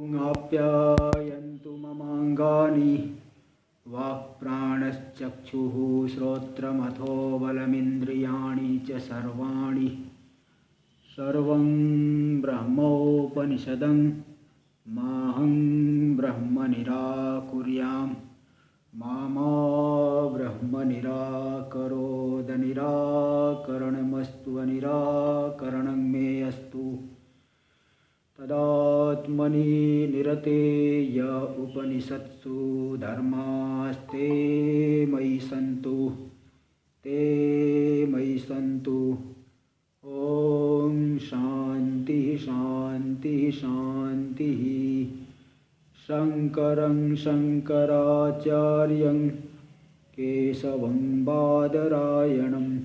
आप्यायन्तु ममाङ्गानि वाक्प्राणश्चक्षुः श्रोत्रमथो बलमिन्द्रियाणि च सर्वाणि सर्वं ब्रह्मोपनिषदं माहं ब्रह्म निराकुर्याम् मा ब्रह्म निराकरोद निराकरणमस्तु निराकरणं मे अस्तु तदात्मनि निरतेय उपनिषत्सु धर्मास्ते मयि सन्तु ते मयि सन्तु। ओम शांति शांति शांति। शंकरं शंकराचार्यं केशवं बादरायणं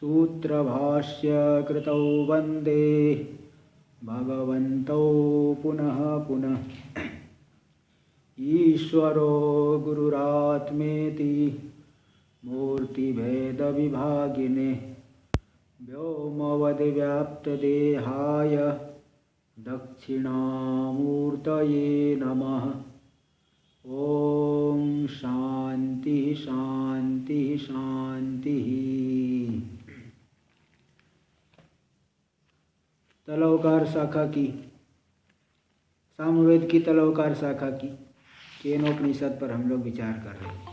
सूत्रभाष्य कृतौ वन्दे भगवन्तौ पुनः पुनः। ईश्वरो गुरुरात्मेति मूर्तिभेदविभागिने व्योमवद्व्याप्तदेहाय दक्षिणामूर्तये नमः। ओम शांति शांति शांति। तलवकार शाखा की, सामवेद की तलवकार शाखा की केनोपनिषद पर हम लोग विचार कर रहे हैं।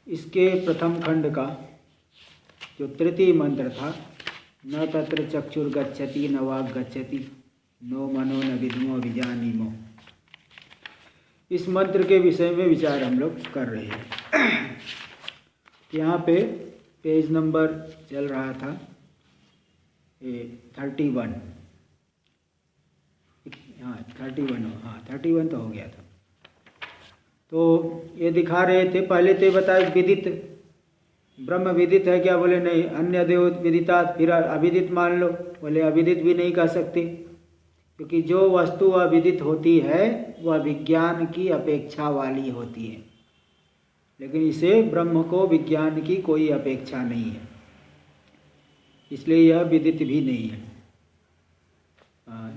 इसके प्रथम खंड का जो तृतीय मंत्र था, न तत्र चक्षुर्गच्छति न वाक् गच्छति नो मनो न विद्मो विजानीमो, इस मंत्र के विषय में विचार हम लोग कर रहे हैं। यहाँ पे पेज नंबर चल रहा था 31, हाँ 31 तो हो गया था। तो ये दिखा रहे थे, पहले तो बताया विदित ब्रह्म विदित है क्या, बोले नहीं। अन्य देव विदिता, फिर अविदित मान लो, बोले अविदित भी नहीं कह सकते, क्योंकि जो वस्तु अविदित होती है वह विज्ञान की अपेक्षा वाली होती है, लेकिन इसे ब्रह्म को विज्ञान की कोई अपेक्षा नहीं है, इसलिए यह विदित भी नहीं है।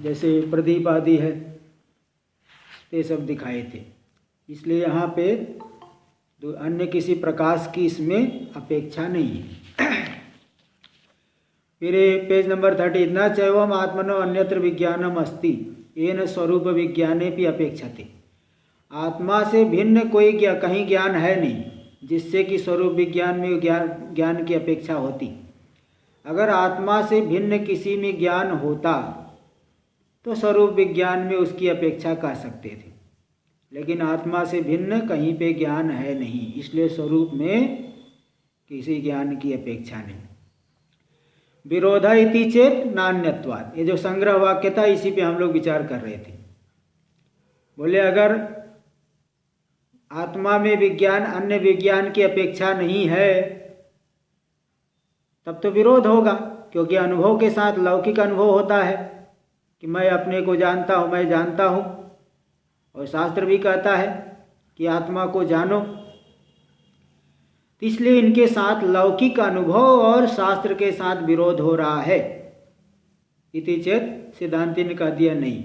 जैसे प्रदीप आदि है, ये सब दिखाए थे, इसलिए यहाँ पे अन्य किसी प्रकाश की इसमें अपेक्षा नहीं है। फिर पेज नंबर 30, न चैवम आत्मनो अन्यत्र विज्ञानम अस्ति येन स्वरूप विज्ञाने भी अपेक्षते। आत्मा से भिन्न कोई कहीं ज्ञान है नहीं जिससे कि स्वरूप विज्ञान में ज्ञान की अपेक्षा होती। अगर आत्मा से भिन्न किसी में ज्ञान होता तो स्वरूप विज्ञान में उसकी अपेक्षा कर सकते थे, लेकिन आत्मा से भिन्न कहीं पे ज्ञान है नहीं, इसलिए स्वरूप में किसी ज्ञान की अपेक्षा नहीं। विरोध इति चेत नान्यत्वात्, ये जो संग्रह वाक्य था इसी पे हम लोग विचार कर रहे थे। बोले अगर आत्मा में विज्ञान अन्य विज्ञान की अपेक्षा नहीं है तब तो विरोध होगा, क्योंकि अनुभव के साथ लौकिक अनुभव होता है कि मैं अपने को जानता हूँ, मैं जानता हूँ, और शास्त्र भी कहता है कि आत्मा को जानो। इसलिए इनके साथ लौकिक अनुभव और शास्त्र के साथ विरोध हो रहा है। इति चेत सिद्धांति ने कह दिया नहीं,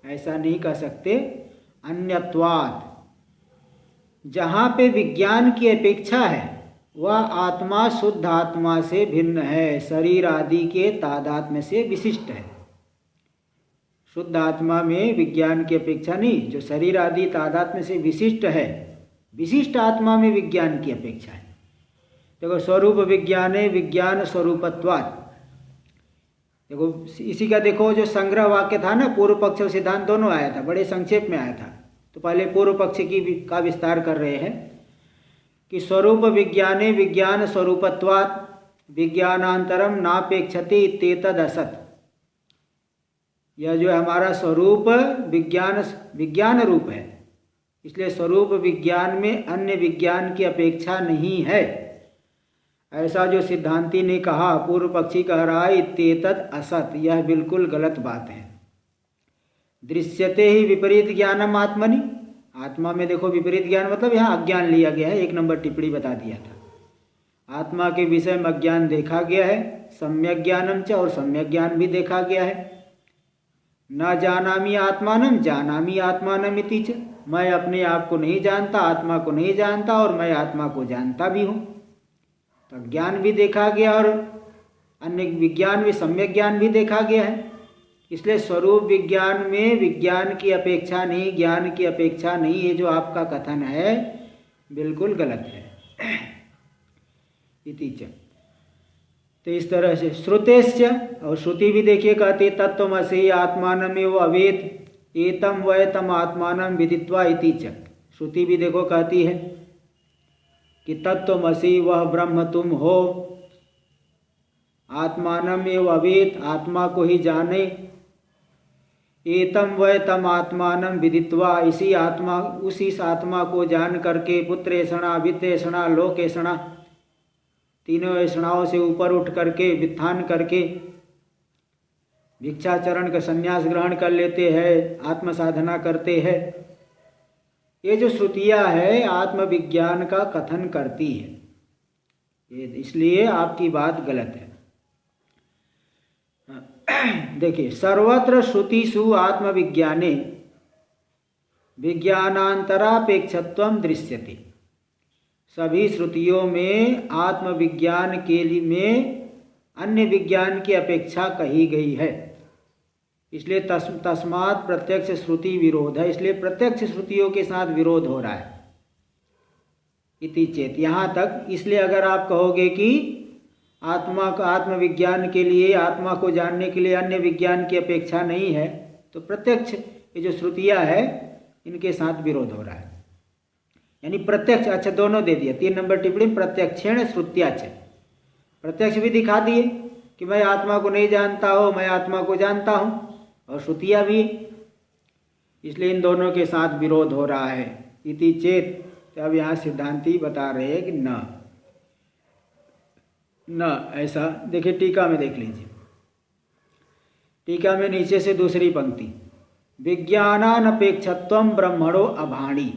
ऐसा नहीं कह सकते। अन्यत्वात्, जहाँ पे विज्ञान की अपेक्षा है वह आत्मा शुद्ध आत्मा से भिन्न है, शरीर आदि के तादात्म्य से विशिष्ट है। शुद्ध आत्मा में विज्ञान की अपेक्षा नहीं, जो शरीर आदि तादात्म्य से विशिष्ट है, विशिष्ट आत्मा में विज्ञान की अपेक्षा है। देखो स्वरूप विज्ञाने विज्ञान स्वरूपत्वात्, देखो इसी का देखो जो संग्रह वाक्य था ना, पूर्व पक्ष और सिद्धांत दोनों आया था, बड़े संक्षेप में आया था। तो पहले पूर्व पक्ष का विस्तार कर रहे हैं कि स्वरूप विज्ञाने विज्ञान स्वरूपत्वात् विज्ञानांतरम नापेक्षते इत्येतद् असत्। यह जो हमारा स्वरूप विज्ञान रूप है, इसलिए स्वरूप विज्ञान में अन्य विज्ञान की अपेक्षा नहीं है, ऐसा जो सिद्धांति ने कहा, पूर्व पक्षी कह रहा है इत्येतद् असत्, यह बिल्कुल गलत बात है। दृश्यते ही विपरीत ज्ञानम आत्मनि, आत्मा में देखो विपरीत ज्ञान मतलब यहाँ अज्ञान लिया गया है, 1 नंबर टिप्पणी बता दिया था। आत्मा के विषय में अज्ञान देखा गया है, सम्यक ज्ञानम च, और सम्यक ज्ञान भी देखा गया है। न जानामि आत्मानम जानामि आत्मानम इति च, मैं अपने आप को नहीं जानता, आत्मा को नहीं जानता, और मैं आत्मा को जानता भी हूँ। तो ज्ञान भी देखा गया और अन्य विज्ञान भी, सम्यक ज्ञान भी देखा गया है। इसलिए स्वरूप विज्ञान में विज्ञान की अपेक्षा नहीं, ज्ञान की अपेक्षा नहीं, ये जो आपका कथन है बिल्कुल गलत है। इति च, तो इस तरह से श्रुतेश्च, और श्रुति भी देखिए कहती तत्त्वमसि आत्मानमेव अवेत एतम वै तम आत्मानं विदित्वा इति च। श्रुति भी देखो कहती है कि तत्त्वमसि वह ब्रह्म तुम हो, आत्मानमेव अवेत आत्मा को ही जाने, एतम वै तम आत्मानं विदित्वा इसी आत्मा, उसी आत्मा को जान करके पुत्रेषणा वित्तेषणा लोकेषणा, तीनों ऐषणाओं से ऊपर उठ करके वित्थान करके भिक्षाचरण का संन्यास ग्रहण कर लेते हैं, आत्म साधना करते हैं। ये जो श्रुतियाँ है आत्मविज्ञान का कथन करती है, इसलिए आपकी बात गलत है। देखिए सर्वत्र श्रुतिषु आत्मविज्ञाने विज्ञानांतरापेक्षत्वं दृश्यते, सभी श्रुतियों में आत्मविज्ञान के लिए में अन्य विज्ञान की अपेक्षा कही गई है। इसलिए तस्मात् प्रत्यक्ष श्रुति विरोध है, इसलिए प्रत्यक्ष श्रुतियों के साथ विरोध हो रहा है। इति चेत, यहाँ तक। इसलिए अगर आप कहोगे कि आत्मा का, आत्मविज्ञान के लिए, आत्मा को जानने के लिए अन्य विज्ञान की अपेक्षा नहीं है, तो प्रत्यक्ष ये जो श्रुतियाँ है इनके साथ विरोध हो रहा है। यानी प्रत्यक्ष, अच्छा दोनों दे दिया, 3 नंबर टिप्पणी प्रत्यक्षेण श्रुत्याच, प्रत्यक्ष भी दिखा दिए कि मैं आत्मा को नहीं जानता हूँ, मैं आत्मा को जानता हूँ, और श्रुतियाँ भी, इसलिए इन दोनों के साथ विरोध हो रहा है। इति चेत, तो अब यहाँ सिद्धांती बता रहे हैं कि न ऐसा। देखिए टीका में देख लीजिए, टीका में नीचे से दूसरी पंक्ति, विज्ञानानपेक्षत्वं ब्रह्मणो अभाणी,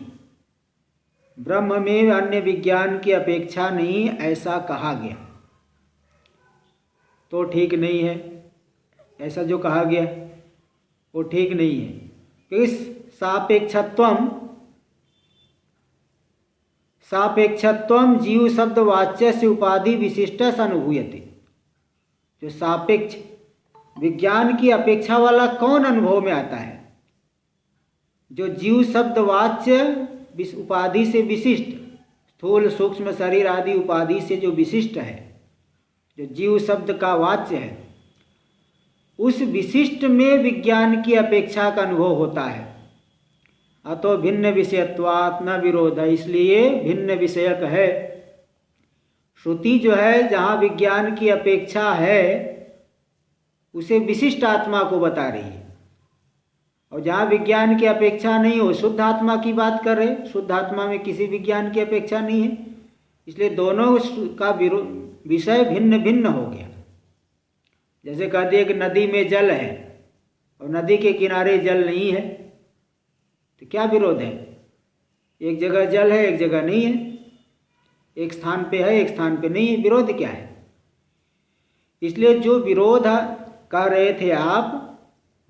ब्रह्म में अन्य विज्ञान की अपेक्षा नहीं ऐसा कहा गया, तो ठीक नहीं है। ऐसा जो कहा गया वो ठीक नहीं है, क्योंकि सापेक्षत्वं जीव शब्द वाच्य से उपाधि विशिष्ट अनुभूयते। जो सापेक्ष विज्ञान की अपेक्षा वाला कौन अनुभव में आता है? जो जीव शब्द वाच्य उपाधि से विशिष्ट, स्थूल सूक्ष्म शरीर आदि उपाधि से जो विशिष्ट है, जो जीव शब्द का वाच्य है, उस विशिष्ट में विज्ञान की अपेक्षा का अनुभव होता है। अतो भिन्न विषयत्वात् न विरोध, इसलिए भिन्न विषयक है। श्रुति जो है जहाँ विज्ञान की अपेक्षा है उसे विशिष्ट आत्मा को बता रही है, और जहाँ विज्ञान की अपेक्षा नहीं हो, शुद्ध आत्मा की बात कर रहे, शुद्ध आत्मा में किसी विज्ञान की अपेक्षा नहीं है, इसलिए दोनों का विषय भिन्न भिन्न हो गया। जैसे कह दिए कि नदी में जल है और नदी के किनारे जल नहीं है, तो क्या विरोध है? एक जगह जल है, एक जगह नहीं है, एक स्थान पे है, एक स्थान पे नहीं है, विरोध क्या है? इसलिए जो विरोध कह रहे थे आप,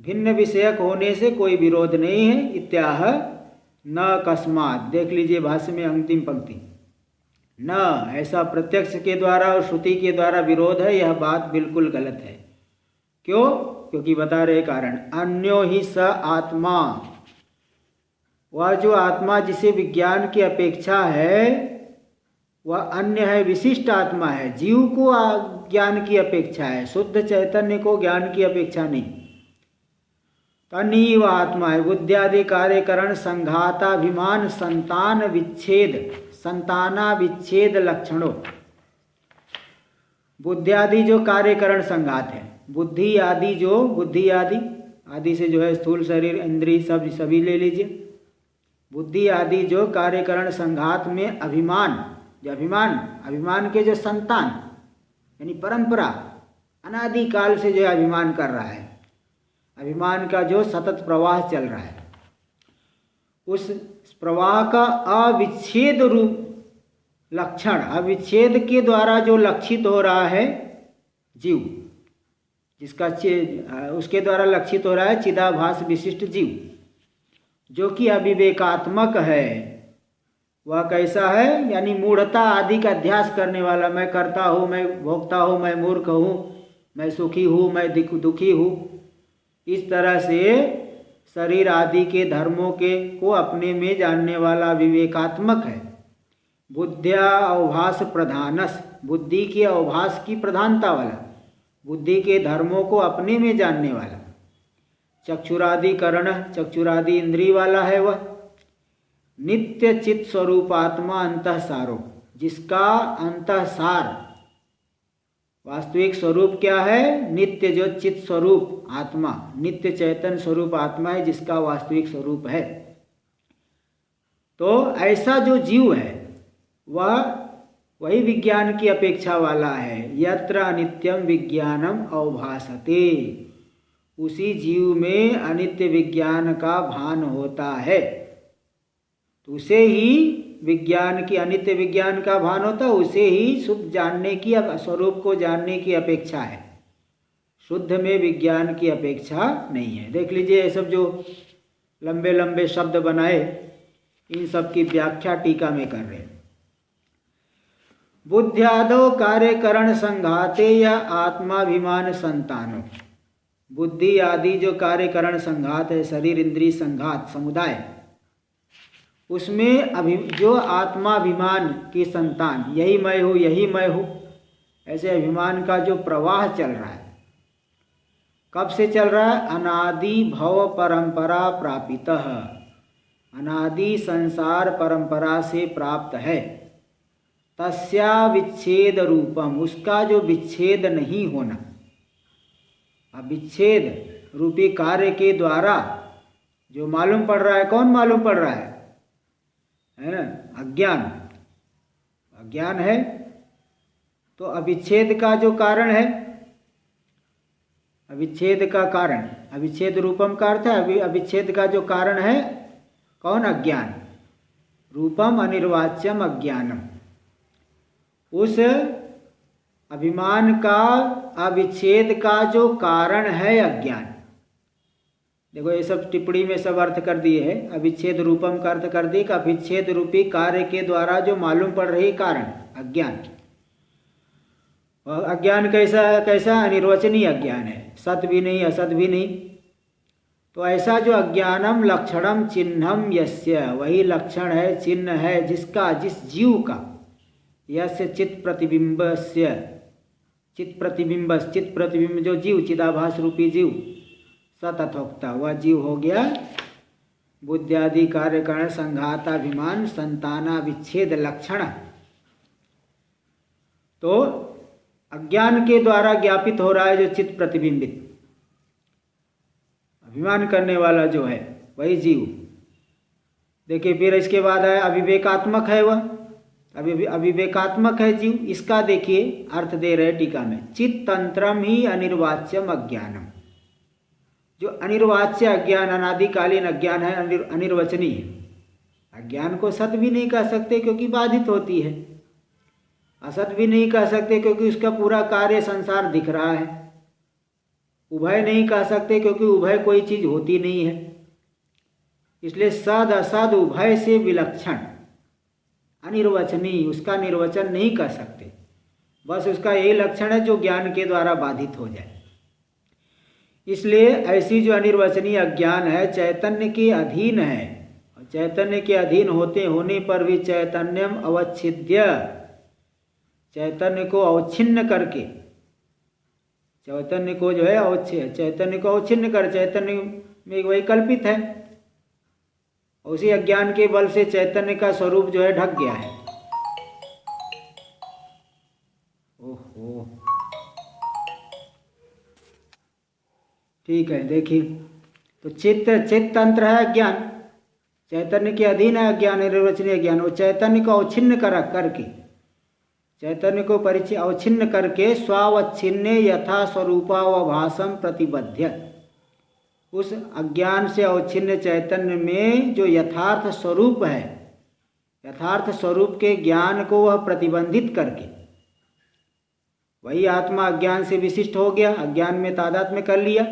भिन्न विषयक होने से कोई विरोध नहीं है। इत्याह न कस्मात, देख लीजिए भाष्य में अंतिम पंक्ति, न ऐसा प्रत्यक्ष के द्वारा और श्रुति के द्वारा विरोध है, यह बात बिल्कुल गलत है। क्यों? क्योंकि बता रहे कारण, अन्यो ही स आत्मा, वह जो आत्मा जिसे विज्ञान की अपेक्षा है वह अन्य है, विशिष्ट आत्मा है। जीव को ज्ञान की अपेक्षा है, शुद्ध चैतन्य को ज्ञान की अपेक्षा नहीं। तन्नी वह आत्मा है, बुद्धियादि कार्यकरण संघाताभिमान संताना विच्छेद लक्षणों, बुद्धियादि जो कार्यकरण संघात है, बुद्धि आदि से जो है स्थूल शरीर इंद्रिय सब सभी ले लीजिए, बुद्धि आदि जो कार्यकरण संघात में अभिमान, जो अभिमान के जो संतान यानी परंपरा अनादि काल से जो अभिमान कर रहा है, अभिमान का जो सतत प्रवाह चल रहा है, उस प्रवाह का अविच्छेद रूप लक्षण, अविच्छेद के द्वारा जो लक्षित हो रहा है जीव, जिसका उसके द्वारा लक्षित हो रहा है चिदाभास विशिष्ट जीव, जो कि अविवेकात्मक है। वह कैसा है? यानी मूढ़ता आदि का अध्यास करने वाला। मैं करता हूँ, मैं भोगता हूँ, मैं मूर्ख हूँ, मैं सुखी हूँ, मैं दुखी हूँ, इस तरह से शरीर आदि के धर्मों को अपने में जानने वाला विवेकात्मक है। बुद्ध्या अवभास प्रधानस, बुद्धि के अवभास की प्रधानता वाला, बुद्धि के धर्मों को अपने में जानने वाला। चक्षुरादि करण, चक्षुरादि इंद्रिय वाला है वह। नित्य चित स्वरूपात्मा अंतःसारो, जिसका अंतःसार वास्तविक स्वरूप क्या है? नित्य जो चित स्वरूप आत्मा, नित्य चैतन्य स्वरूप आत्मा है, जिसका वास्तविक स्वरूप है। तो ऐसा जो जीव है वह वही विज्ञान की अपेक्षा वाला है। यत्र अनित्यम विज्ञानम अवभासते, उसी जीव में अनित्य विज्ञान का भान होता है। तो उसे ही विज्ञान की, अनित्य विज्ञान का भान होता है, उसे ही शुद्ध जानने की, स्वरूप को जानने की अपेक्षा है। शुद्ध में विज्ञान की अपेक्षा नहीं है। देख लीजिए, ये सब जो लंबे लंबे शब्द बनाए, इन सब की व्याख्या टीका में कर रहे हैं। बुद्ध्यादो कार्यकरण संघाते या आत्माभिमान संतानो, बुद्धि आदि जो कार्यकरण संघात है, शरीर इंद्रिय संघात समुदाय, उसमें जो आत्माभिमान की संतान, यही मैं हूँ, यही मैं हूँ, ऐसे अभिमान का जो प्रवाह चल रहा है, कब से चल रहा है? अनादि भव परंपरा प्रापितः, अनादि संसार परंपरा से प्राप्त है। तस्या विच्छेद रूपम, उसका जो विच्छेद नहीं होना, विच्छेद रूपी कार्य के द्वारा जो मालूम पड़ रहा है, कौन मालूम पड़ रहा है ना? अज्ञान। अज्ञान है तो अविच्छेद का जो कारण है, अविच्छेद का कारण, अविच्छेद रूपम का अर्थ है अविच्छेद का जो कारण है कौन? अज्ञान। रूपम अनिर्वाच्यम अज्ञानम, उस अभिमान का, अविच्छेद का जो कारण है अज्ञान। देखो, ये सब टिप्पणी में सब अर्थ कर दिए है। अविच्छेद रूपम का अर्थ कर दिए कि अविच्छेद रूपी कार्य के द्वारा जो मालूम पड़ रही कारण अज्ञान। और अज्ञान कैसा? अनिर्वचनीय अज्ञान है, सत भी नहीं, असत भी नहीं। तो ऐसा जो अज्ञानम लक्षणम चिन्हम यस्य, वही लक्षण है, चिन्ह है, जिसका, जिस जीव का, यस्य चित्त प्रतिबिंबस्य, चित्त प्रतिबिंब जो जीव, चिदाभास रूपी जीव, सतथोक्ता, वह जीव हो गया बुद्ध्यादि कार्यकरण संघाताभिमान संताना विच्छेद लक्षण। तो अज्ञान के द्वारा ज्ञापित हो रहा है जो चित्त प्रतिबिंबित, अभिमान करने वाला जो है वही जीव। देखिए, फिर इसके बाद है अविवेकात्मक है वह, अविवेकात्मक है जीव। इसका देखिए अर्थ दे रहे टीका में, चित्त तंत्रम ही अनिर्वाच्यम अज्ञानम, जो अनिर्वाच्य अज्ञान, अनादिकालीन अज्ञान है, अनिर्वचनीय है। अज्ञान को सत भी नहीं कह सकते क्योंकि बाधित होती है, असत भी नहीं कह सकते क्योंकि उसका पूरा कार्य संसार दिख रहा है, उभय नहीं कह सकते क्योंकि उभय कोई चीज होती नहीं है। इसलिए सद असद उभय से विलक्षण, अनिर्वचनीय, उसका निर्वचन नहीं कर सकते। बस उसका यही लक्षण है जो ज्ञान के द्वारा बाधित हो जाए। इसलिए ऐसी जो अनिर्वचनीय अज्ञान है चैतन्य के अधीन है, और चैतन्य के अधीन होने पर भी चैतन्यम अवच्छिद्य, चैतन्य को अवच्छिन्न करके, चैतन्य को जो है चैतन्य को अवच्छिन्न कर, चैतन्य में वैकल्पित है, उसी अज्ञान के बल से चैतन्य का स्वरूप जो है ढक गया है। ओहो, ठीक है। देखिए, तो चित्त तंत्र है अज्ञान, चैतन्य के अधीन है अज्ञान, निर्वचनीय ज्ञान। वो चैतन्य को अवच्छिन्न करके, चैतन्य को परिचय अवच्छिन्न करके स्वावच्छिन्ने यथा स्वरूपावभासम प्रतिबद्ध, उस अज्ञान से अवच्छिन्न चैतन्य में जो यथार्थ स्वरूप है, यथार्थ स्वरूप के ज्ञान को वह प्रतिबंधित करके, वही आत्मा अज्ञान से विशिष्ट हो गया, अज्ञान में तादात्म्य में कर लिया,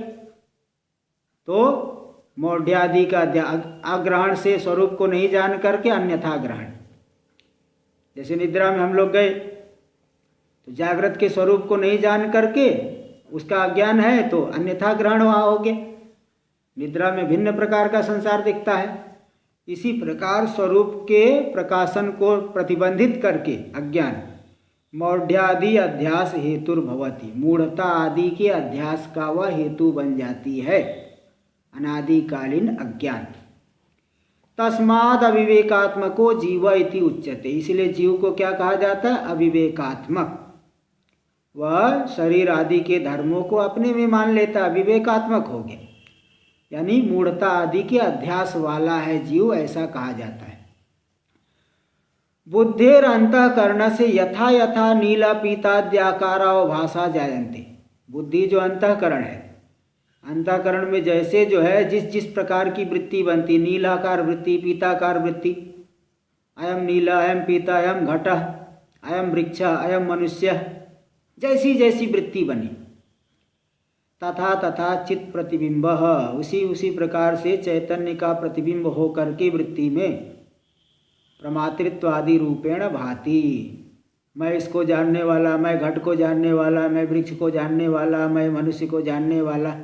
तो मौढ़्यादि का अग्रहण से स्वरूप को नहीं जान करके अन्यथा ग्रहण। जैसे निद्रा में हम लोग गए तो जागृत के स्वरूप को नहीं जान करके उसका अज्ञान है तो अन्यथा ग्रहण वहाँ हो गया। निद्रा में भिन्न प्रकार का संसार दिखता है। इसी प्रकार स्वरूप के प्रकाशन को प्रतिबंधित करके अज्ञान मौढ़्यादि अध्यास हेतुर्भवति, मूढ़ता आदि के अध्यास का वह हेतु बन जाती है, अनादिकालीन अज्ञान। तस्माद अविवेकात्मको जीव इति उच्यते, इसलिए जीव को क्या कहा जाता है? अविवेकात्मक। वह शरीर आदि के धर्मों को अपने में मान लेता, अविवेकात्मक हो गया, यानी मूढ़ता आदि के अध्यास वाला है जीव, ऐसा कहा जाता है। बुद्धेर अंतःकरण से यथा यथा नीला पीताद्याकारा भाषा जायन्ते, बुद्धि जो अंतःकरण है, अंतःकरण में जैसे जो है जिस जिस प्रकार की वृत्ति बनती, नीलाकार वृत्ति, पीताकार वृत्ति, अयम नीला, अयम पीता, अयम घटः, अयम वृक्ष, अयम मनुष्य, जैसी जैसी वृत्ति बनी, तथा तथा चित्त प्रतिबिंब, उसी उसी प्रकार से चैतन्य का प्रतिबिंब हो करके वृत्ति में प्रमातृत्वादि रूपेण भाति। मैं इसको जानने वाला, मैं घट को जानने वाला, मैं वृक्ष को जानने वाला, मैं मनुष्य को जानने वाला,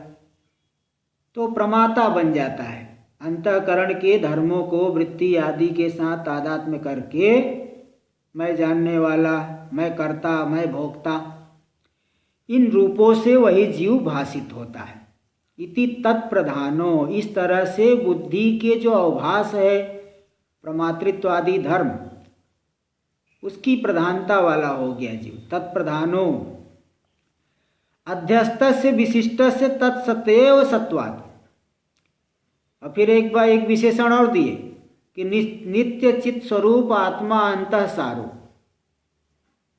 तो प्रमाता बन जाता है। अंतःकरण के धर्मों को वृत्ति आदि के साथ तादात्म्य करके मैं जानने वाला, मैं कर्ता, मैं भोक्ता, इन रूपों से वही जीव भाषित होता है। इति तत्प्रधानो, इस तरह से बुद्धि के जो अवभास है प्रमातृत्व आदि धर्म, उसकी प्रधानता वाला हो गया जीव। तत्प्रधानो अध्यस्तस्य विशिष्टस्य तत्सत्येव सत्वात्। और फिर एक बार एक विशेषण और दिए कि नित्य चित्त स्वरूप आत्मा अंतःसारो,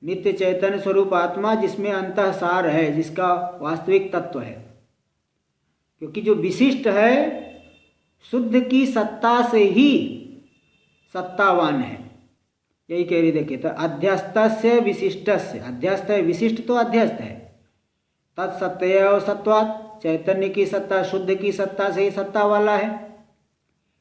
नित्य चैतन्य स्वरूप आत्मा जिसमें अंतःसार है, जिसका वास्तविक तत्व है। क्योंकि जो विशिष्ट है शुद्ध की सत्ता से ही सत्तावान है, यही कह रही। देखिए तो अध्यस्तस्य विशिष्टस्य, अध्यस्त है विशिष्ट तो अध्यस्त है, तत्सत्येव सत्वात्, चैतन्य की सत्ता, शुद्ध की सत्ता से ही सत्ता वाला है,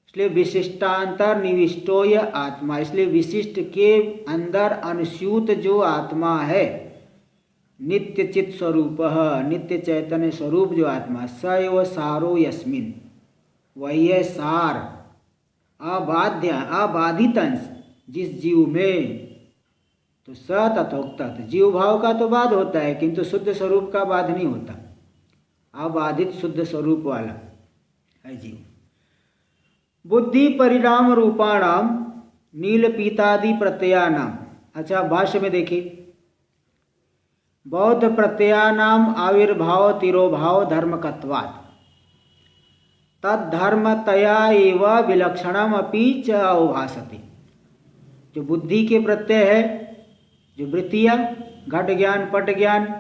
इसलिए विशिष्टांतर निविष्टो यह आत्मा, इसलिए विशिष्ट के अंदर अनुस्यूत जो आत्मा है, नित्य चित्त स्वरूप, नित्य चैतन्य स्वरूप जो आत्मा, स एव सारो यस्मिन, वही है सार, अबाध्य अबाधित अंश जिस जीव में। तो स तथोक्त, जीव भाव का तो बाध होता है किंतु शुद्ध स्वरूप का बाध नहीं होता, अबाधित शुद्ध स्वरूप वाला है जीव। बुद्धि परिणाम रूपाणाम नील पीतादि प्रत्ययानाम। अच्छा, भाष्य में देखिए, बौद्ध प्रत्ययानाम आविर्भाव तिरोभाव धर्मकत्वात् तद्धर्मतया एव विलक्षणम अपि च अवभासते। जो बुद्धि के प्रत्यय है, जो वृत्तियाँ, घट ज्ञान, पट ज्ञान,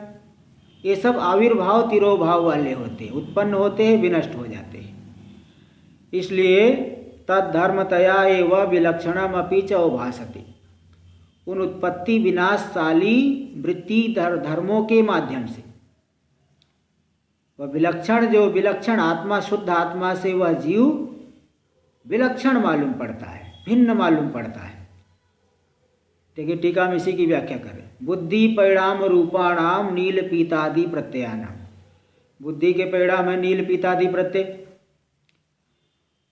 ये सब आविर्भाव तिरोभाव वाले होते हैं, उत्पन्न होते हैं, विनष्ट हो जाते हैं। इसलिए तद्धर्मतया एव विलक्षणम अपि च अवभासते, उन उत्पत्ति विनाशशाली वृत्ति धर्मों के माध्यम से वह विलक्षण, जो विलक्षण आत्मा, शुद्ध आत्मा से वह जीव विलक्षण मालूम पड़ता है, भिन्न मालूम पड़ता है। देखिए टीका में इसी की व्याख्या करें। बुद्धि परिणाम रूपाणाम नील पीतादि प्रत्ययानाम, बुद्धि के परिणाम है नील पीतादि प्रत्यय,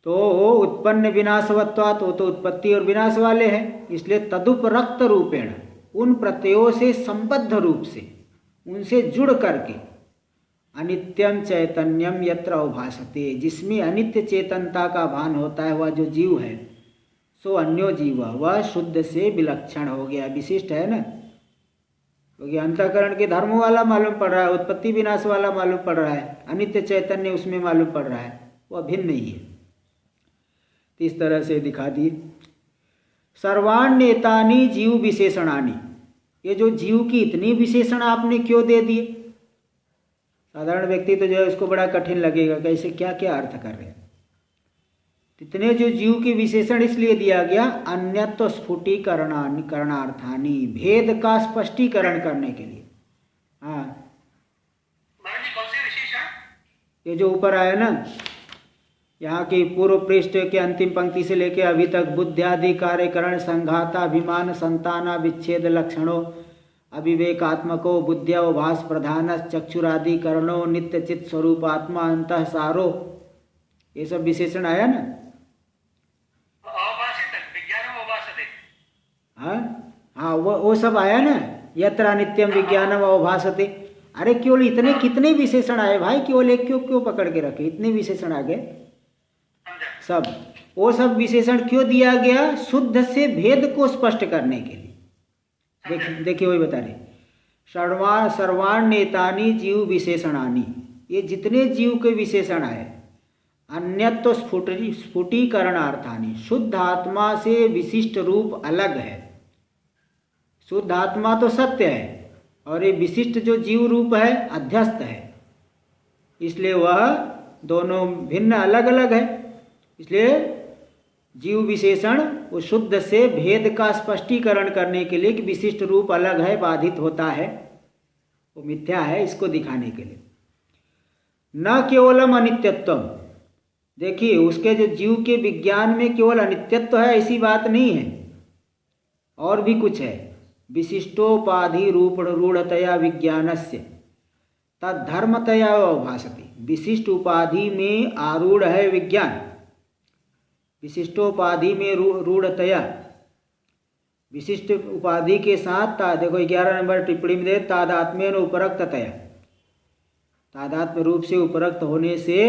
तो उत्पन्न विनाशवत्वात्, वो तो उत्पत्ति और विनाश वाले हैं, इसलिए तदुपरक्त रूपेण, उन प्रत्ययों से संबद्ध रूप से, उनसे जुड़ करके अनित्यम चैतन्यम यत्र अवभासते, जिसमें अनित्य चेतनता का भान होता है, वह जो जीव है, सो अन्यो जीव, वह शुद्ध से विलक्षण हो गया, विशिष्ट है ना। क्योंकि अंतःकरण के धर्म वाला मालूम पड़ रहा है, उत्पत्ति विनाश वाला मालूम पड़ रहा है, अनित्य चैतन्य उसमें मालूम पड़ रहा है, वह भिन्न नहीं है। इस तरह से दिखा दिए। सर्वाण्येतानि जीव विशेषणानि, ये जो जीव की इतनी विशेषण आपने क्यों दे दिए? साधारण व्यक्ति तो जो है उसको बड़ा कठिन लगेगा, कैसे क्या क्या अर्थ कर रहे हैं। इतने जो जीव के विशेषण इसलिए दिया गया, अन्यत्व स्फुटीकरणार्थानि, भेद का स्पष्टीकरण करने के लिए, हाँ, महाराज जी कौन से विशेषण? ये जो ऊपर आया ना, यहाँ की पूर्व पृष्ठ के अंतिम पंक्ति से लेके अभी तक, बुद्ध्यादि कार्यकरण संघाता अभिमान संताना विच्छेद लक्षणों अविवेकात्मको बुद्ध्याभास प्रधान चक्षुरादि करणों नित्य चित्त स्वरूप आत्मा अंतः सारो, ये सब विशेषण आया ना। हाँ हाँ, वो सब आया ना, यत्र नित्यम विज्ञानम अवभासते। अरे केवल इतने कितने विशेषण आए भाई, केवल एक क्यों क्यों पकड़ के रखे, इतने विशेषण आ गए सब। वो सब विशेषण क्यों दिया गया? शुद्ध से भेद को स्पष्ट करने के लिए। देखिए वही बता रहे, सर्वाण्येतानि जीव विशेषणानि, ये जितने जीव के विशेषण आए, अन्यत्व स्फुटीकरणार्थानि, शुद्ध आत्मा से विशिष्ट रूप अलग है। शुद्ध आत्मा तो सत्य है और ये विशिष्ट जो जीव रूप है अध्यस्त है, इसलिए वह दोनों भिन्न अलग अलग है। इसलिए जीव विशेषण वो शुद्ध से भेद का स्पष्टीकरण करने के लिए कि विशिष्ट रूप अलग है, बाधित होता है, वो मिथ्या है, इसको दिखाने के लिए। न केवलम अनित्यत्व, देखिए उसके जो जीव के विज्ञान में केवल अनित्यत्व है ऐसी बात नहीं है, और भी कुछ है। विशिष्टोपाधि रूढ़तया विज्ञानस्य तद्धर्मतया अवभासते, विशिष्ट उपाधि में आरूढ़ है विज्ञान, विशिष्टोपाधि में रूढ़तया, विशिष्ट उपाधि के साथ, देखो 11 नंबर टिप्पणी में दे, तादात्म्येन उपरक्ततया, तादात्म्य रूप से उपरक्त होने से,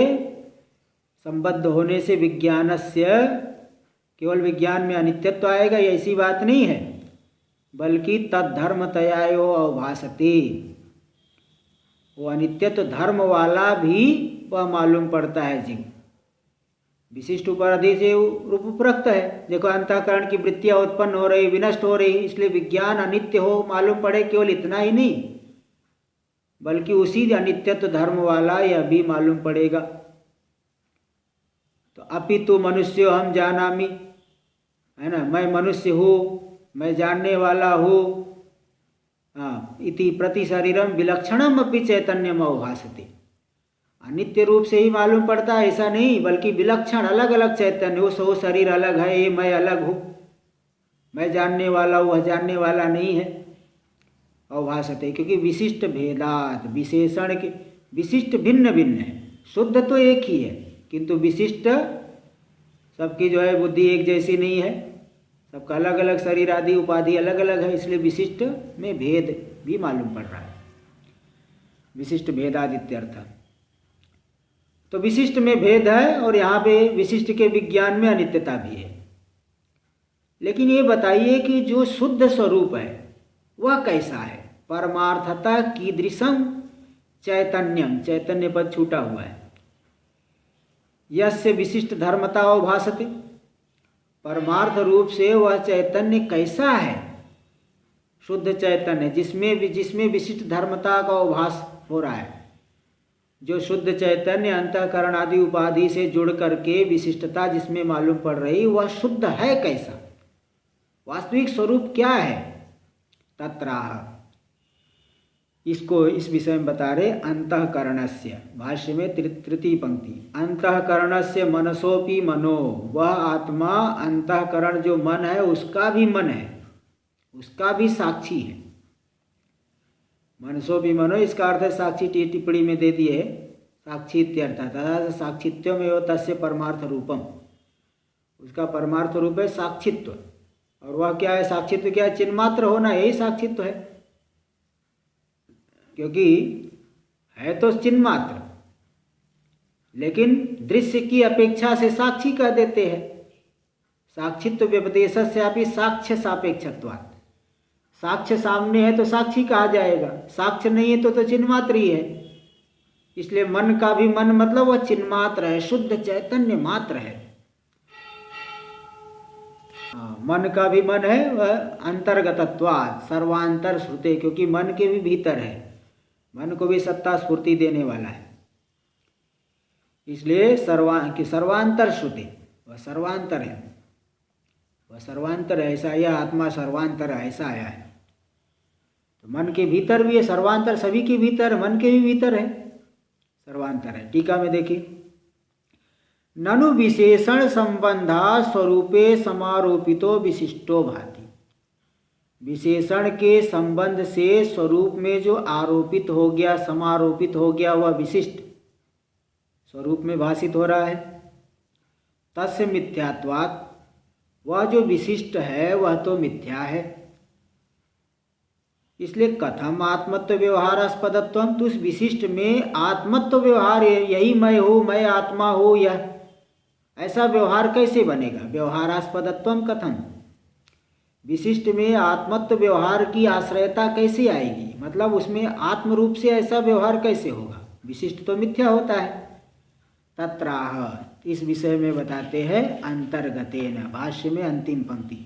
संबद्ध होने से विज्ञानस्य, केवल विज्ञान में अनित्यत्व आएगा ये ऐसी बात नहीं है, बल्कि तद्धर्मतया अवभासते, वो अनित्यत्व धर्म वाला भी वह मालूम पड़ता है जीव। विशिष्ट उपाधि से रूप उपरक्त है, देखो अंतःकरण की वृत्तियां उत्पन्न हो रही, विनष्ट हो रही, इसलिए विज्ञान अनित्य हो मालूम पड़े, केवल इतना ही नहीं बल्कि उसी अनित्यत्व धर्म वाला यह भी मालूम पड़ेगा। तो अपितु मनुष्य हम जानामि, है ना, मैं मनुष्य हूँ, मैं जानने वाला हूँ, हाँ, इति प्रति शरीरम विलक्षणम अपि चैतन्यम अवभासते, अनित्य रूप से ही मालूम पड़ता है ऐसा नहीं, बल्कि विलक्षण अलग अलग चैतन्य, वो शरीर अलग है, ये मैं अलग हूँ, मैं जानने वाला हूँ, वह जानने वाला नहीं है, अवभासते, क्योंकि विशिष्ट भेदात, विशेषण के विशिष्ट भिन्न भिन्न है, शुद्ध तो एक ही है किंतु विशिष्ट सबकी जो है बुद्धि एक जैसी नहीं है, सबका अलग अलग शरीर आदि उपाधि अलग अलग है, इसलिए विशिष्ट में भेद भी मालूम पड़ रहा है, विशिष्ट भेदादित्यर्थ। तो विशिष्ट में भेद है और यहाँ पे विशिष्ट के विज्ञान में अनित्यता भी है। लेकिन ये बताइए कि जो शुद्ध स्वरूप है वह कैसा है? परमार्थता कीदृशम चैतन्यम, चैतन्य पद छूटा हुआ है, यस्य विशिष्ट धर्मता अवभासते, परमार्थ रूप से वह चैतन्य कैसा है? शुद्ध चैतन्य जिसमें विशिष्ट धर्मता का अवभास हो रहा है, जो शुद्ध चैतन्य अंतःकरण आदि उपाधि से जुड़ करके विशिष्टता जिसमें मालूम पड़ रही, वह शुद्ध है कैसा? वास्तविक स्वरूप क्या है? तत्राह, इसको इस विषय में बता रहे, अंतःकरणस्य, भाष्य में तृतीय पंक्ति, अंतःकरणस्य मनसोपि मनो, वह आत्मा अंतःकरण जो मन है उसका भी मन है, उसका भी साक्षी है। मनसो भी मनो, इसका अर्थ है साक्षी, टिप्पणी में दे दिए साक्षी इत्यर्थ, तथा साक्षित्वम एवं तस्य परमार्थ रूपम, उसका परमार्थ रूप है साक्षित्व, और वह क्या है? साक्षित्व क्या है? चिन्मात्र होना, यही साक्षित्व है, क्योंकि है तो चिन्मात्र, लेकिन दृश्य की अपेक्षा से साक्षी कह देते हैं। साक्षित्व व्यपदेशस्य अपि साक्ष्य सापेक्षत्वात्, साक्ष्य सामने है तो साक्षी कहा जाएगा, साक्ष्य नहीं है तो चिन्मात्र ही है। इसलिए मन का भी मन मतलब वह चिन्मात्र है, शुद्ध चैतन्य मात्र है। मन का भी मन है, वह अंतर्गतत्वात् सर्वांतर श्रुते, क्योंकि मन के भी भीतर है, मन को भी सत्ता स्फूर्ति देने वाला है, इसलिए सर्वांतर श्रुति, वह सर्वांतर है, वह सर्वांतर है, ऐसा यह आत्मा सर्वांतर ऐसा आया है। तो मन के भीतर भी है, सर्वांतर सभी के भीतर, मन के भी भीतर है, सर्वांतर है। टीका में देखिए, ननु विशेषण संबंधा स्वरूपे समारोपितो विशिष्टो भाति। विशेषण के संबंध से स्वरूप में जो आरोपित हो गया, समारोपित हो गया, वह विशिष्ट स्वरूप में भाषित हो रहा है। तस्य मिथ्यात्वात्, वह जो विशिष्ट है वह तो मिथ्या है। इसलिए कथम आत्मत्व व्यवहारास्पदत्व, तो उस विशिष्ट में आत्मत्व व्यवहार, यही मैं हूँ, मैं आत्मा हूँ, यह ऐसा व्यवहार कैसे बनेगा? व्यवहारास्पदत्व कथम, विशिष्ट में आत्मत्व व्यवहार की आश्रयता कैसे आएगी? मतलब उसमें आत्म रूप से ऐसा व्यवहार कैसे होगा? विशिष्ट तो मिथ्या होता है। तत्राह, इस विषय में बताते हैं अंतर्गतेन, भाष्य में अंतिम पंक्ति,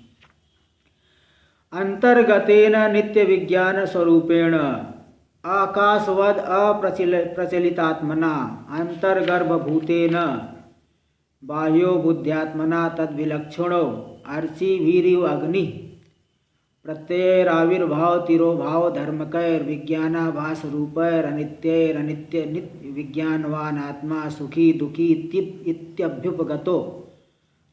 अंतर्गतेन नित्य विज्ञान स्वरूपेण आकाशवद अप्रचलितात्मना अंतर्गर्भभूतेन बाह्यो बुद्ध्यात्मना तद्विलक्षणो अर्चिभिरिव अग्नि प्रत्ययराविर्भाव तिरोभाव धर्मकैर विज्ञानाभास रूपैर अनित्यैर अनित्य नित्य विज्ञानवान आत्मा सुखी दुखी इत्यभ्युपगतो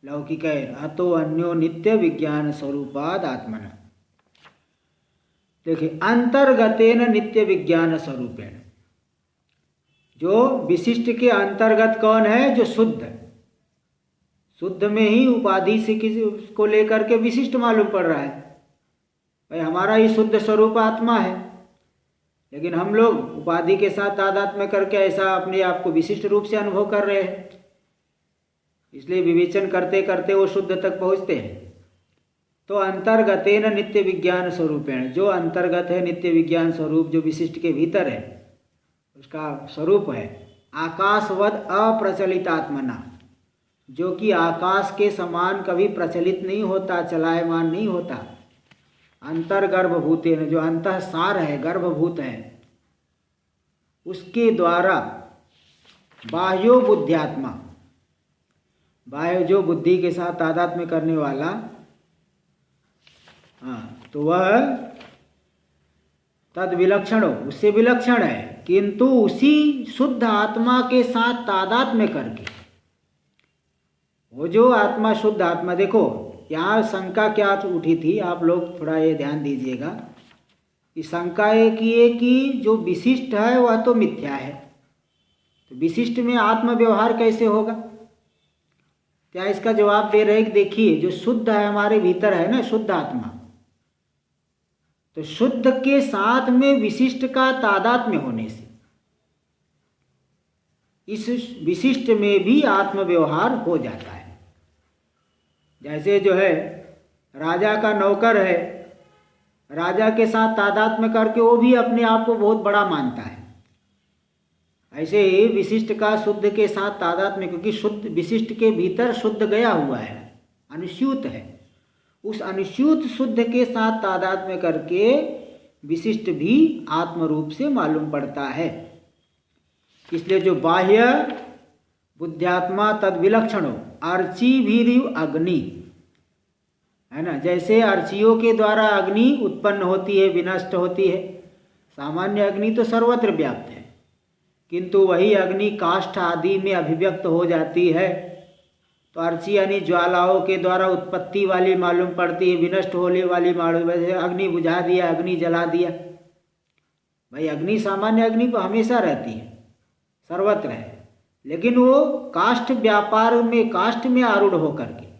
लौकिकैर अतो अन्यो नित्य विज्ञान स्वरूपाद आत्मन। देखिए, अंतर्गतेन नित्य विज्ञान स्वरूपेण, जो विशिष्ट के अंतर्गत कौन है? जो शुद्ध, शुद्ध में ही उपाधि से किसी को लेकर के विशिष्ट मालूम पड़ रहा है। भाई हमारा ही शुद्ध स्वरूप आत्मा है, लेकिन हम लोग उपाधि के साथ तादात्म्य करके ऐसा अपने आप को विशिष्ट रूप से अनुभव कर रहे हैं। इसलिए विवेचन करते करते वो शुद्ध तक पहुँचते हैं। तो अंतर्गतेन नित्य विज्ञान स्वरूपेण, जो अंतर्गत है नित्य विज्ञान स्वरूप, जो विशिष्ट के भीतर है, उसका स्वरूप है आकाशवद अप्रचलितात्मना, जो कि आकाश के समान कभी प्रचलित नहीं होता, चलायमान नहीं होता। अंतर्गर्भभूतेन, जो अंतः सार है, गर्भभूत है, उसके द्वारा बाह्यो बुद्ध्यात्मा, बाह्य जो बुद्धि के साथ तादात्म्य करने वाला, तो वह तद विलक्षण, उससे विलक्षण है, किंतु उसी शुद्ध आत्मा के साथ तादात्म्य करके, वो जो आत्मा शुद्ध आत्मा, देखो यहाँ शंका क्या उठी थी, आप लोग थोड़ा ये ध्यान दीजिएगा कि शंका एक ये कि जो विशिष्ट है वह तो मिथ्या है, तो विशिष्ट में आत्म व्यवहार कैसे होगा? क्या इसका जवाब दे रहे कि देखिए, जो शुद्ध है हमारे भीतर है ना, शुद्ध आत्मा, तो शुद्ध के साथ में विशिष्ट का तादात्म्य होने से इस विशिष्ट में भी आत्म व्यवहार हो जाता है। जैसे जो है राजा का नौकर है, राजा के साथ तादात्म्य करके वो भी अपने आप को बहुत बड़ा मानता है। ऐसे ही विशिष्ट का शुद्ध के साथ तादात्म्य, क्योंकि शुद्ध विशिष्ट के भीतर शुद्ध गया हुआ है, अनुस्यूत है, उस अनुस्यूत शुद्ध के साथ तादात्म्य करके विशिष्ट भी आत्म रूप से मालूम पड़ता है। इसलिए जो बाह्य बुद्ध्यात्मा तद विलक्षणो अर्चिभिरिव अग्नि है ना, जैसे अर्चियों के द्वारा अग्नि उत्पन्न होती है, विनष्ट होती है। सामान्य अग्नि तो सर्वत्र व्याप्त है, किंतु वही अग्नि काष्ठ आदि में अभिव्यक्त हो जाती है, तो अर्ची यानी ज्वालाओं के द्वारा उत्पत्ति वाली मालूम पड़ती है, विनष्ट होने वाली मालूम। वैसे अग्नि बुझा दिया, अग्नि जला दिया, भाई अग्नि सामान्य अग्नि तो हमेशा रहती है, सर्वत्र है, लेकिन वो काष्ठ व्यापार में, काष्ठ में आरूढ़ होकर के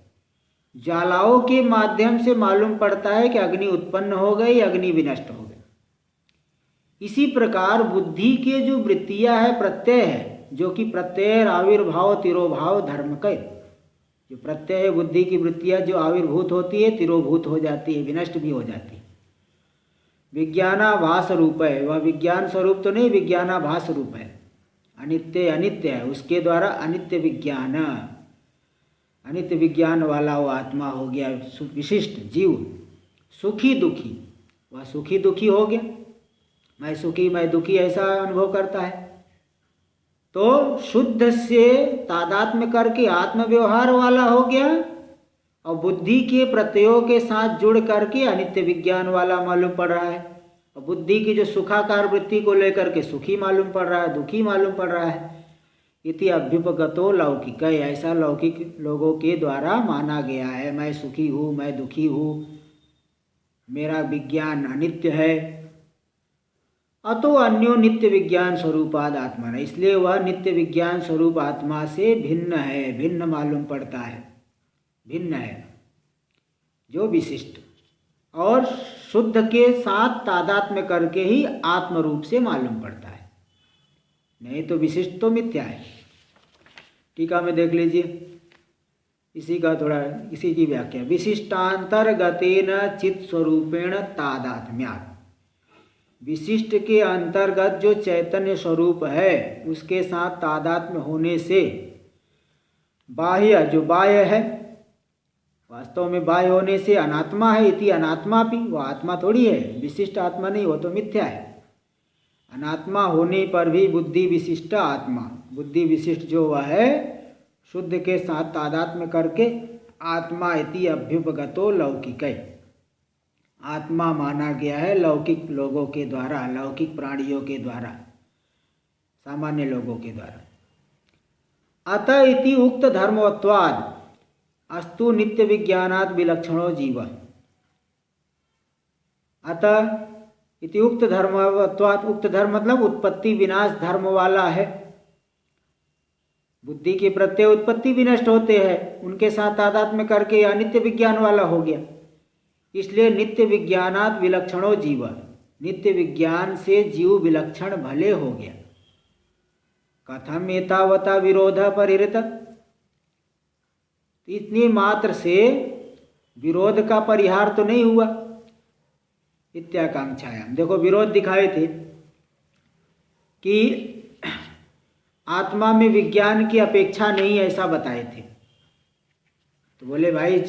ज्वालाओं के माध्यम से मालूम पड़ता है कि अग्नि उत्पन्न हो गई, अग्नि विनष्ट हो गई। इसी प्रकार बुद्धि के जो वृत्तियां है, प्रत्यय है, जो कि प्रत्यय आविर्भाव तिरोभाव धर्मकय, जो प्रत्यय बुद्धि की वृत्तियां जो आविर्भूत होती है, तिरोभूत हो जाती है, विनष्ट भी हो जाती है। विज्ञानाभास रूप है, वह विज्ञान स्वरूप तो नहीं, विज्ञानाभास रूप है, अनित्य अनित्य है, उसके द्वारा अनित्य विज्ञान, अनित्य विज्ञान वाला वो आत्मा हो गया विशिष्ट जीव। सुखी दुखी, वह सुखी दुखी हो गया, मैं सुखी मैं दुखी ऐसा अनुभव करता है। तो शुद्ध से तादात्म्य करके आत्म व्यवहार वाला हो गया, और बुद्धि के प्रत्ययों के साथ जुड़ करके अनित्य विज्ञान वाला मालूम पड़ रहा है। और बुद्धि की जो सुखाकार वृत्ति को लेकर के सुखी मालूम पड़ रहा है, दुखी मालूम पड़ रहा है। इति अभ्युपगतो लौकिक, ऐसा लौकिक लोगों के द्वारा माना गया है। मैं सुखी हूँ, मैं दुखी हूँ, मेरा विज्ञान अनित्य है। अतो अन्यो नित्य विज्ञान स्वरूपाद आत्मा, इसलिए वह नित्य विज्ञान स्वरूप आत्मा से भिन्न है, भिन्न मालूम पड़ता है, भिन्न है, जो विशिष्ट और शुद्ध के साथ तादात्म्य करके ही आत्म रूप से मालूम पड़ता है, नहीं तो विशिष्ट तो मिथ्या है। टीका में देख लीजिए, इसी का थोड़ा इसी की व्याख्या। विशिष्टांतर्गतेन चित स्वरूपेण तादात्म्यात्, विशिष्ट के अंतर्गत जो चैतन्य स्वरूप है उसके साथ तादात्म्य होने से बाह्य, जो बाह्य है वास्तव में बाह्य होने से अनात्मा है। इति अनात्मा भी, वो आत्मा थोड़ी है, विशिष्ट आत्मा नहीं, वो तो मिथ्या है। अनात्मा होने पर भी बुद्धि विशिष्ट आत्मा, बुद्धि विशिष्ट जो वह है शुद्ध के साथ तादात्म्य करके आत्मा इति अभ्युपगतो लौकिक, आत्मा माना गया है लौकिक लोगों के द्वारा, लौकिक प्राणियों के द्वारा, सामान्य लोगों के द्वारा। अतः इति उक्त धर्मवत्वाद अस्तु नित्य विज्ञानात् विलक्षणो जीव। अतः इति उक्त धर्मवत्वात्, उक्त धर्म मतलब उत्पत्ति विनाश धर्म वाला है। बुद्धि के प्रत्यय उत्पत्ति विनष्ट होते हैं, उनके साथ तादात्म्य करके अनित्य विज्ञान वाला हो गया। इसलिए नित्य विज्ञानात् विलक्षणो जीव, नित्य विज्ञान से जीव विलक्षण भले हो गया। कथम एतावता विरोध परिहृत, इतनी मात्र से विरोध का परिहार तो नहीं हुआ। इत्याकांक्षायाम, देखो विरोध दिखाए थे कि आत्मा में विज्ञान की अपेक्षा नहीं, ऐसा बताए थे। तो बोले भाई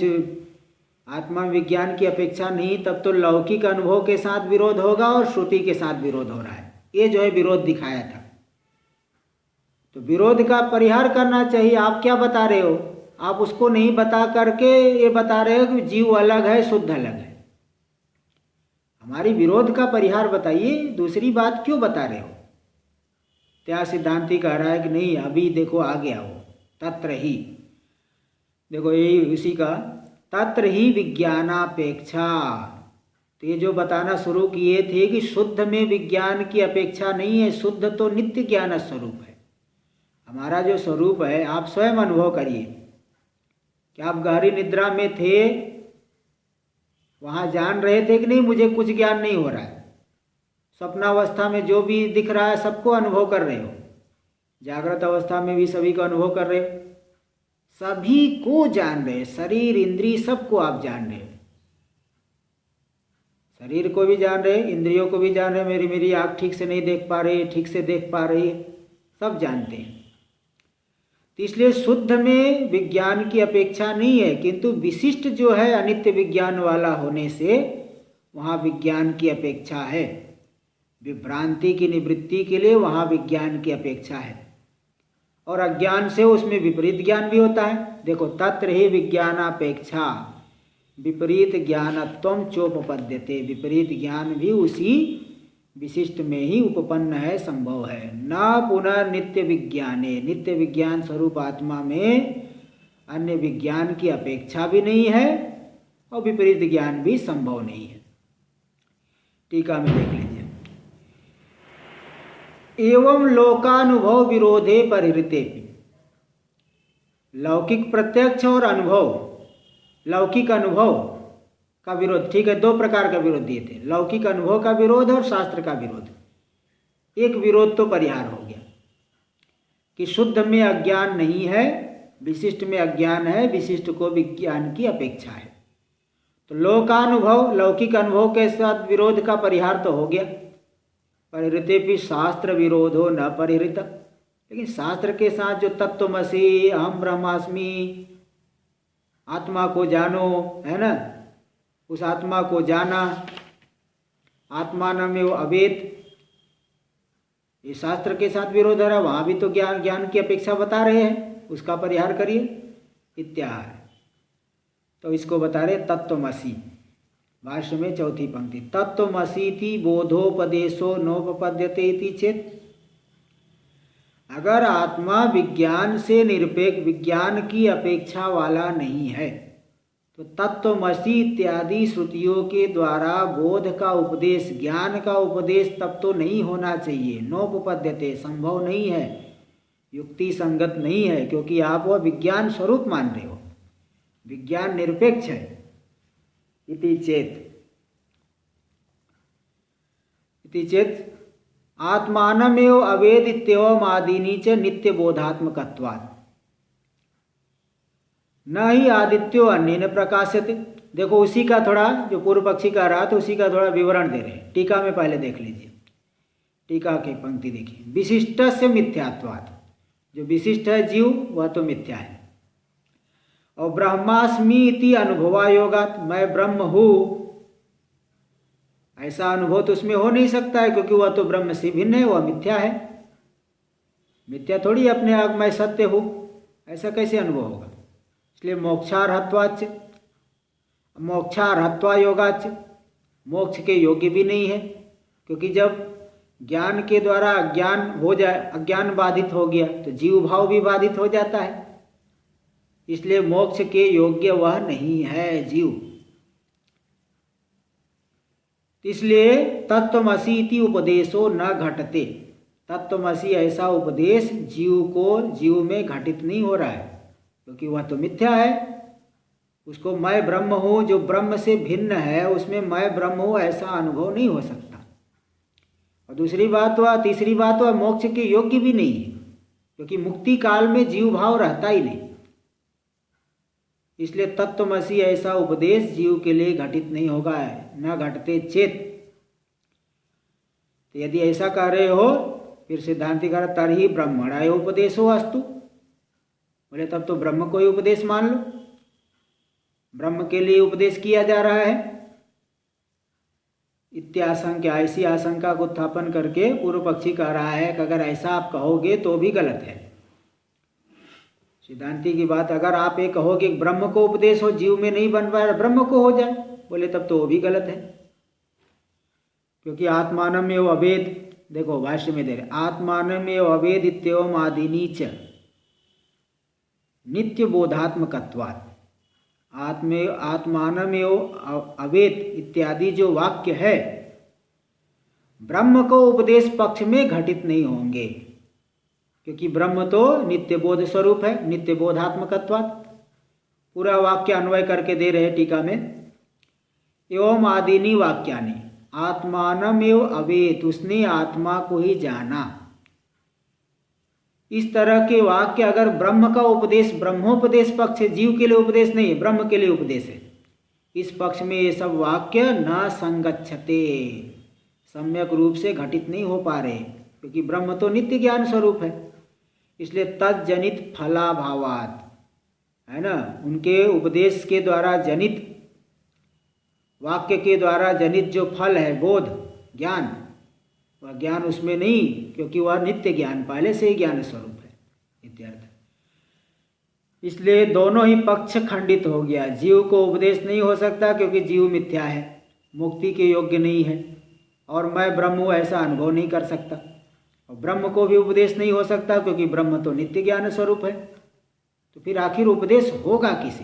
आत्मा में विज्ञान की अपेक्षा नहीं, तब तो लौकिक अनुभव के साथ विरोध होगा और श्रुति के साथ विरोध हो रहा है। ये जो है विरोध दिखाया था, तो विरोध का परिहार करना चाहिए। आप क्या बता रहे हो? आप उसको नहीं बता करके ये बता रहे हो कि जीव अलग है, शुद्ध अलग है। हमारी विरोध का परिहार बताइए, दूसरी बात क्यों बता रहे हो? त्या सिद्धांति कह रहा है कि नहीं, अभी देखो आ गया वो तत्र ही, देखो यही उसी का तत्र ही विज्ञानापेक्षा। तो ये जो बताना शुरू किए थे कि शुद्ध में विज्ञान की अपेक्षा नहीं है, शुद्ध तो नित्य ज्ञान स्वरूप है। हमारा जो स्वरूप है आप स्वयं अनुभव करिए कि आप गहरी निद्रा में थे, वहाँ जान रहे थे कि नहीं मुझे कुछ ज्ञान नहीं हो रहा है। स्वप्नावस्था में जो भी दिख रहा है सबको अनुभव कर रहे हो, जागृत अवस्था में भी सभी का अनुभव कर रहे हो, सभी को जान रहे, शरीर इंद्रिय सबको आप जान रहे हो। शरीर को भी जान रहे, इंद्रियों को भी जान रहे, मेरी आँख ठीक से नहीं देख पा रही, ठीक से देख पा रही, सब जानते हैं। तो इसलिए शुद्ध में विज्ञान की अपेक्षा नहीं है, किंतु विशिष्ट जो है अनित्य विज्ञान वाला होने से वहाँ विज्ञान की अपेक्षा है। विभ्रांति की निवृत्ति के लिए वहाँ विज्ञान की अपेक्षा है, और अज्ञान से उसमें विपरीत ज्ञान भी होता है। देखो तत्र ही विज्ञानापेक्षा विपरीत ज्ञानत्वं चोपपद्यते, विपरीत ज्ञान भी उसी विशिष्ट में ही उपपन्न है, संभव है। न पुनः नित्य विज्ञाने, नित्य विज्ञान स्वरूप आत्मा में अन्य विज्ञान की अपेक्षा भी नहीं है और विपरीत ज्ञान भी संभव नहीं है। टीका में देख लीजिए, एवं लोकानुभव विरोधे परिहृते, लौकिक प्रत्यक्ष और अनुभव, लौकिक अनुभव का विरोध, ठीक है, दो प्रकार का विरोध दिए थे, लौकिक अनुभव का विरोध और शास्त्र का विरोध। एक विरोध तो परिहार हो गया कि शुद्ध में अज्ञान नहीं है, विशिष्ट में अज्ञान है, विशिष्ट को विज्ञान की अपेक्षा है। तो लोकानुभव, लौकिक अनुभव के साथ विरोध का परिहार तो हो गया। परिहृते भी शास्त्र विरोधो न परिहृत, लेकिन शास्त्र के साथ जो तत्वमसि, अहम ब्रह्मास्मि, आत्मा को जानो, है ना, उस आत्मा को जाना, आत्मानमेव अवेद, ये शास्त्र के साथ विरोध हो रहा है। वहाँ भी तो ज्ञान की अपेक्षा बता रहे हैं, उसका परिहार करिए इत्यादि। तो इसको बता रहे तत्वमसि, भाष्य में चौथी पंक्ति, तत्त्वमसीति बोधोपदेशो नोपपद्यते इति चेत, अगर आत्मा विज्ञान से निरपेक्ष, विज्ञान की अपेक्षा वाला नहीं है, तो तत्त्वमसि इत्यादि श्रुतियों के द्वारा बोध का उपदेश, ज्ञान का उपदेश तब तो नहीं होना चाहिए। नोपपद्यते, संभव नहीं है, युक्ति संगत नहीं है, क्योंकि आप वह विज्ञान स्वरूप मान रहे हो, विज्ञान निरपेक्ष है। इति चेत आत्मानमेव अवेदित्येवम् आदीनि च नित्य बोधात्मकत्वात् न ही आदित्यो अन्येन प्रकाश्यते। देखो उसी का थोड़ा, जो पूर्व पक्षी का रहा तो उसी का थोड़ा विवरण दे रहे हैं। टीका में पहले देख लीजिए, टीका की पंक्ति देखिए। विशिष्टस्य मिथ्यात्वात्, जो विशिष्ट है जीव वह तो मिथ्या है। और ब्रह्मास्मि इति अनुभवायोगात्, मैं ब्रह्म हूँ, ऐसा अनुभव तो उसमें हो नहीं सकता है, क्योंकि वह तो ब्रह्म से भिन्न है, वह मिथ्या है। मिथ्या थोड़ी अपने आप मैं सत्य हूँ, ऐसा कैसे अनुभव होगा। इसलिए मोक्षार्हत्वाच, मोक्षार्हत्वा योगाच, मोक्ष के योग्य भी नहीं है, क्योंकि जब ज्ञान के द्वारा अज्ञान हो जाए, अज्ञान बाधित हो गया तो जीव भाव भी बाधित हो जाता है। इसलिए मोक्ष के योग्य वह नहीं है जीव। इसलिए तत्त्वमसि इति उपदेशो न घटते, तत्त्वमसि ऐसा उपदेश जीव में घटित नहीं हो रहा है, क्योंकि वह तो मिथ्या है। उसको मैं ब्रह्म हूँ, जो ब्रह्म से भिन्न है, उसमें मैं ब्रह्म हूँ ऐसा अनुभव नहीं हो सकता। और दूसरी बात वह, तीसरी बात वह मोक्ष के योग्य भी नहीं है, क्योंकि मुक्ति काल में जीव भाव रहता ही नहीं। इसलिए तत्त्वमसि ऐसा उपदेश जीव के लिए घटित नहीं होगा, न घटते चेत। तो यदि ऐसा कह रहे हो, फिर सिद्धांति कह रहा तर्हि ब्रह्मणाय उपदेशो अस्तु, बोले तब तो ब्रह्म को ही उपदेश मान लो, ब्रह्म के लिए उपदेश किया जा रहा है। इत्याशंका, ऐसी आशंका को उत्थापन करके पूर्व पक्षी कह रहा है कि अगर ऐसा आप कहोगे तो भी गलत है। सिद्धांति की बात, अगर आप ये कहोगे ब्रह्म को उपदेश हो, जीव में नहीं बन पाया, ब्रह्म को हो जाए, बोले तब तो वो भी गलत है, क्योंकि आत्मानमेव अवेद, देखो भाष्य में दे रहे, आत्मानमेव अवेद इत्येवम् आदीनि च नित्य बोधात्मकत्वात्, आत्मानमेव अवेद इत्यादि जो वाक्य है ब्रह्म को उपदेश पक्ष में घटित नहीं होंगे, क्योंकि ब्रह्म तो नित्य बोध स्वरूप है, नित्य बोधात्मकत्वात्। पूरा वाक्य अन्वय करके दे रहे टीका में, एवं आदीनि वाक्यानि आत्मानमेव अवेद, उसने आत्मा को ही जाना। इस तरह के वाक्य अगर ब्रह्म का उपदेश, ब्रह्मोपदेश पक्ष है, जीव के लिए उपदेश नहीं है, ब्रह्म के लिए उपदेश है, इस पक्ष में ये सब वाक्य न संगच्छते, सम्यक रूप से घटित नहीं हो पा रहे, क्योंकि ब्रह्म तो नित्य ज्ञान स्वरूप है। इसलिए तज्जनित फलाभावात्, है ना, उनके उपदेश के द्वारा जनित, वाक्य के द्वारा जनित जो फल है बोध ज्ञान, वह ज्ञान उसमें नहीं, क्योंकि वह नित्य ज्ञान पहले से ही ज्ञान स्वरूप है इत्यर्थ। इसलिए दोनों ही पक्ष खंडित हो गया। जीव को उपदेश नहीं हो सकता क्योंकि जीव मिथ्या है, मुक्ति के योग्य नहीं है, और मैं ब्रह्म हूँ ऐसा अनुभव नहीं कर सकता। और ब्रह्म को भी उपदेश नहीं हो सकता क्योंकि ब्रह्म तो नित्य ज्ञान स्वरूप है। तो फिर आखिर उपदेश होगा किसे?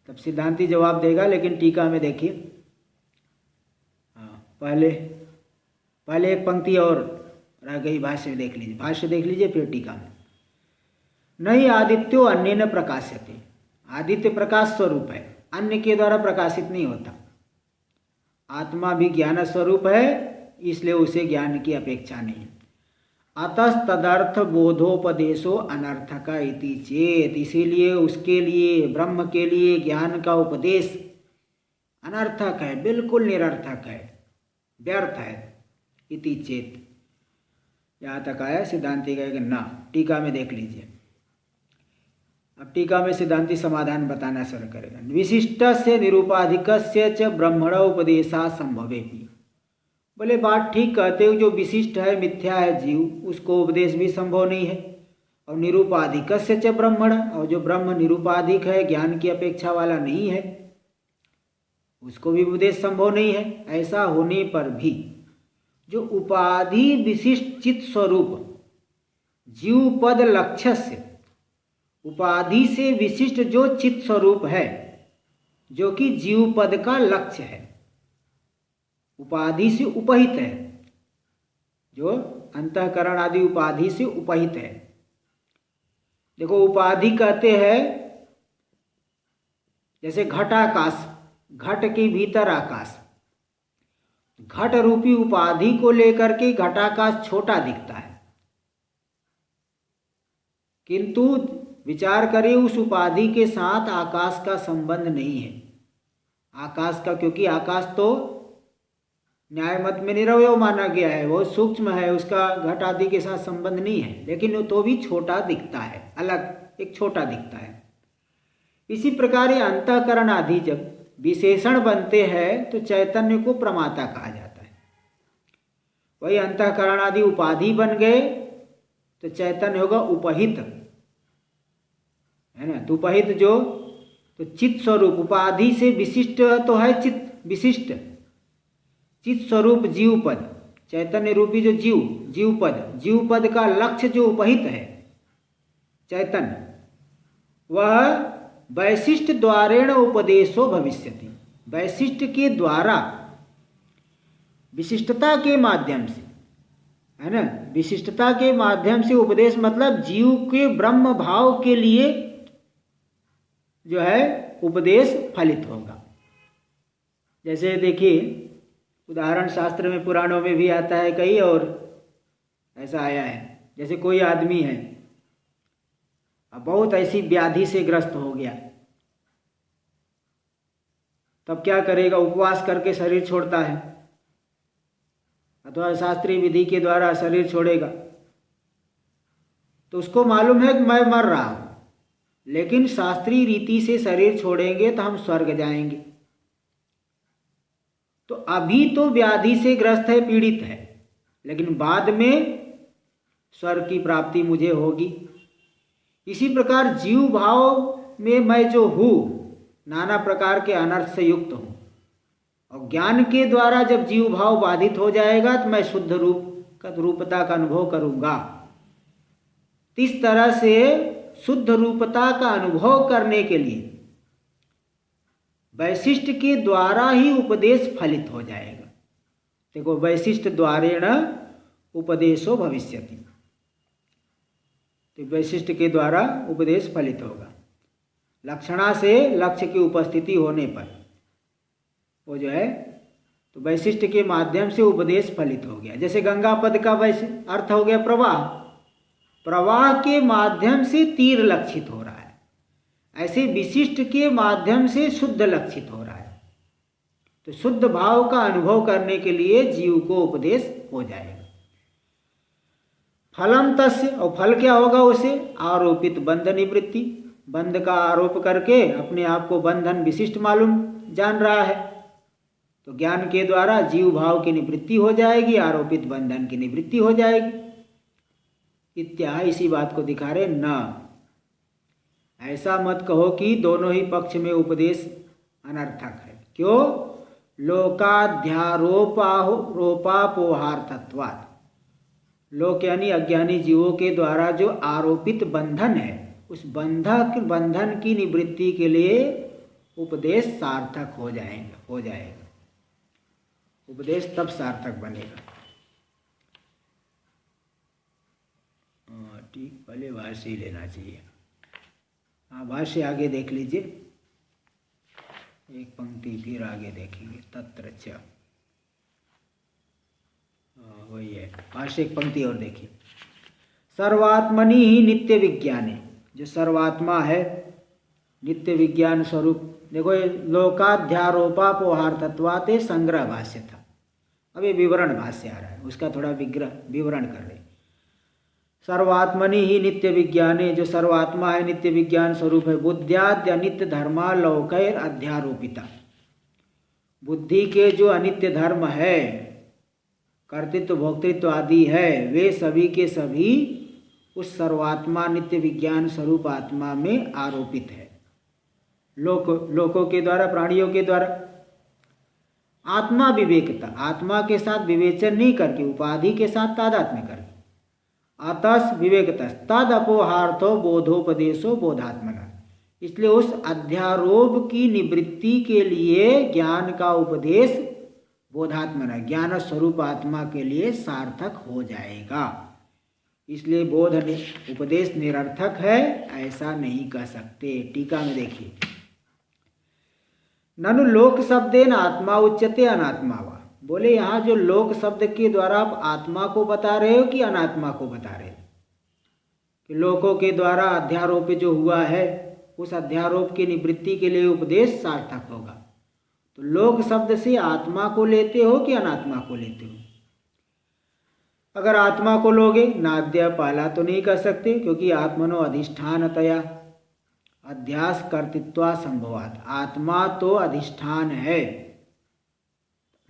तब सिद्धांती जवाब देगा, लेकिन टीका में देखिए, हाँ पहले एक पंक्ति और रह गई, भाष्य देख लीजिए, भाष्य देख लीजिए फिर टीका में। नहीं आदित्यो अन्येन प्रकाश्यते, आदित्य प्रकाश स्वरूप है, अन्य के द्वारा प्रकाशित नहीं होता। आत्मा भी ज्ञान स्वरूप है, इसलिए उसे ज्ञान की अपेक्षा नहीं। अतस्तदर्थ बोधोपदेशो अनर्थक इति चेत, इसीलिए उसके लिए, ब्रह्म के लिए ज्ञान का उपदेश अनर्थक है, बिल्कुल निरर्थक है, व्यर्थ है। इति चेत यहाँ तक आया। सिद्धांति कहेगा ना, टीका में देख लीजिए। अब टीका में सिद्धांति समाधान बताना शुरू करेगा। विशिष्ट से निरूपाधिकस्य च ब्रह्मण उपदेशा संभवेपि, बोले बात ठीक कहते हो, जो विशिष्ट है मिथ्या है जीव, उसको उपदेश भी संभव नहीं है। और निरूपाधिकस्य च ब्रह्मण, और जो ब्रह्म निरूपाधिक है, ज्ञान की अपेक्षा वाला नहीं है, उसको भी उपदेश संभव नहीं है। ऐसा होने पर भी जो उपाधि विशिष्ट चित स्वरूप जीव पद लक्ष्य से, उपाधि से विशिष्ट जो चित स्वरूप है जो कि जीव पद का लक्ष्य है, उपाधि से उपहित है, जो अंतःकरण आदि उपाधि से उपहित है। देखो उपाधि कहते हैं जैसे घटाकाश, घट के भीतर आकाश, घट रूपी उपाधि को लेकर के घटाकाश छोटा दिखता है, किंतु विचार करें उस उपाधि के साथ आकाश का संबंध नहीं है। आकाश का, क्योंकि आकाश तो न्याय मत में निरवय माना गया है, वो सूक्ष्म है, उसका घट आदि के साथ संबंध नहीं है, लेकिन वो तो भी छोटा दिखता है, अलग एक छोटा दिखता है। इसी प्रकार ये अंतःकरण आदि जब विशेषण बनते हैं तो चैतन्य को प्रमाता कहा जाता है। वही अंतःकरण आदि उपाधि बन गए तो चैतन्य होगा उपहित, है ना। तो उपहित जो तो चित स्वरूप, उपाधि से विशिष्ट तो है चित विशिष्ट, चित स्वरूप जीव पद, चैतन्य रूपी जो जीव पद का लक्ष्य जो उपहित है चैतन्य, वह वैशिष्ट द्वारेण उपदेशो भविष्यति, वैशिष्ट के द्वारा, विशिष्टता के माध्यम से, है ना, विशिष्टता के माध्यम से उपदेश मतलब जीव के ब्रह्म भाव के लिए जो है उपदेश फलित होगा। जैसे देखिए उदाहरण शास्त्र में पुराणों में भी आता है कई, और ऐसा आया है जैसे कोई आदमी है अब बहुत ऐसी व्याधि से ग्रस्त हो गया, तब क्या करेगा, उपवास करके शरीर छोड़ता है अथवा शास्त्रीय विधि के द्वारा शरीर छोड़ेगा। तो उसको मालूम है कि मैं मर रहा हूं, लेकिन शास्त्रीय रीति से शरीर छोड़ेंगे तो हम स्वर्ग जाएंगे। तो अभी तो व्याधि से ग्रस्त है, पीड़ित है, लेकिन बाद में स्वर्ग की प्राप्ति मुझे होगी। इसी प्रकार जीव भाव में मैं जो हूँ नाना प्रकार के अनर्थ से युक्त हूँ, और ज्ञान के द्वारा जब जीव भाव बाधित हो जाएगा तो मैं शुद्ध रूपता का अनुभव करूँगा। इस तरह से शुद्ध रूपता का अनुभव करने के लिए वैशिष्ट के द्वारा ही उपदेश फलित हो जाएगा। देखो वैशिष्ट द्वारेण उपदेशो भविष्यति, तो वैशिष्ट के द्वारा उपदेश फलित होगा। लक्षणा से लक्ष्य की उपस्थिति होने पर वो जो है तो वैशिष्ट के माध्यम से उपदेश फलित हो गया। जैसे गंगा पद का वैसे अर्थ हो गया प्रवाह, प्रवाह के माध्यम से तीर लक्षित हो रहा है, ऐसे विशिष्ट के माध्यम से शुद्ध लक्षित हो रहा है। तो शुद्ध भाव का अनुभव करने के लिए जीव को उपदेश हो जाएगा। फलम तस्य, और फल क्या होगा उसे, आरोपित बंध निवृत्ति, बंध का आरोप करके अपने आप को बंधन विशिष्ट मालूम जान रहा है, तो ज्ञान के द्वारा जीव भाव की निवृत्ति हो जाएगी, आरोपित बंधन की निवृत्ति हो जाएगी। इत्यादि इसी बात को दिखा रहे। न ऐसा मत कहो कि दोनों ही पक्ष में उपदेश अनर्थक है। क्यों? लोकाध्यारोपापोहार्थत्वात्, लोक यानी अज्ञानी जीवों के द्वारा जो आरोपित बंधन है, उस बंधन की निवृत्ति के लिए उपदेश सार्थक हो जाएगा। उपदेश तब सार्थक बनेगा। ठीक, पहले भाष्य ही लेना चाहिए। हाँ, भाष्य आगे देख लीजिए, एक पंक्ति फिर आगे देखेंगे। तत्र च, वही है भाष्य, एक पंक्ति और देखिए। सर्वात्मनि ही नित्य विज्ञाने, जो सर्वात्मा है नित्य विज्ञान स्वरूप। देखो ये लोकाध्यारोपापोहार्थत्वात् संग्रह भाष्य था, अब ये विवरण भाष्य आ रहा है, उसका थोड़ा विवरण कर रहे। सर्वात्मनि ही नित्य विज्ञाने, जो सर्वात्मा है नित्य विज्ञान स्वरूप है। बुद्ध्याद्य अनित्य धर्मा लौकैर अध्यारोपिता, बुद्धि के जो अनित्य धर्म है, कर्तृत्व भोक्तृत्व आदि है, वे सभी के सभी उस सर्वात्मा नित्य विज्ञान स्वरूप आत्मा में आरोपित है। लोकों के द्वारा, प्राणियों के द्वारा। आत्मा विवेकता, आत्मा के साथ विवेचन नहीं करके उपाधि के साथ तादात्म्य करके, अतस विवेकता तद अपोहार्थो बोधोपदेशो बोधात्मना, इसलिए उस अध्यारोप की निवृत्ति के लिए ज्ञान का उपदेश बोधात्मना, ज्ञान स्वरूप आत्मा के लिए सार्थक हो जाएगा। इसलिए बोध उपदेश निरर्थक है ऐसा नहीं कह सकते। टीका में देखिए, ननु लोक शब्देन आत्मा उच्यते अनात्मा वा, बोले यहाँ जो लोक शब्द के द्वारा आप आत्मा को बता रहे हो कि अनात्मा को बता रहे हो? कि लोकों के द्वारा अध्यारोप जो हुआ है उस अध्यारोप की निवृत्ति के लिए उपदेश सार्थक होगा। तो लोक शब्द से आत्मा को लेते हो कि अनात्मा को लेते हो? अगर आत्मा को लोगे नाद्य पहला तो नहीं कर सकते, क्योंकि आत्मनो अधिष्ठानतया अध्यास कर्तृत्वा संभवात, आत्मा तो अधिष्ठान है।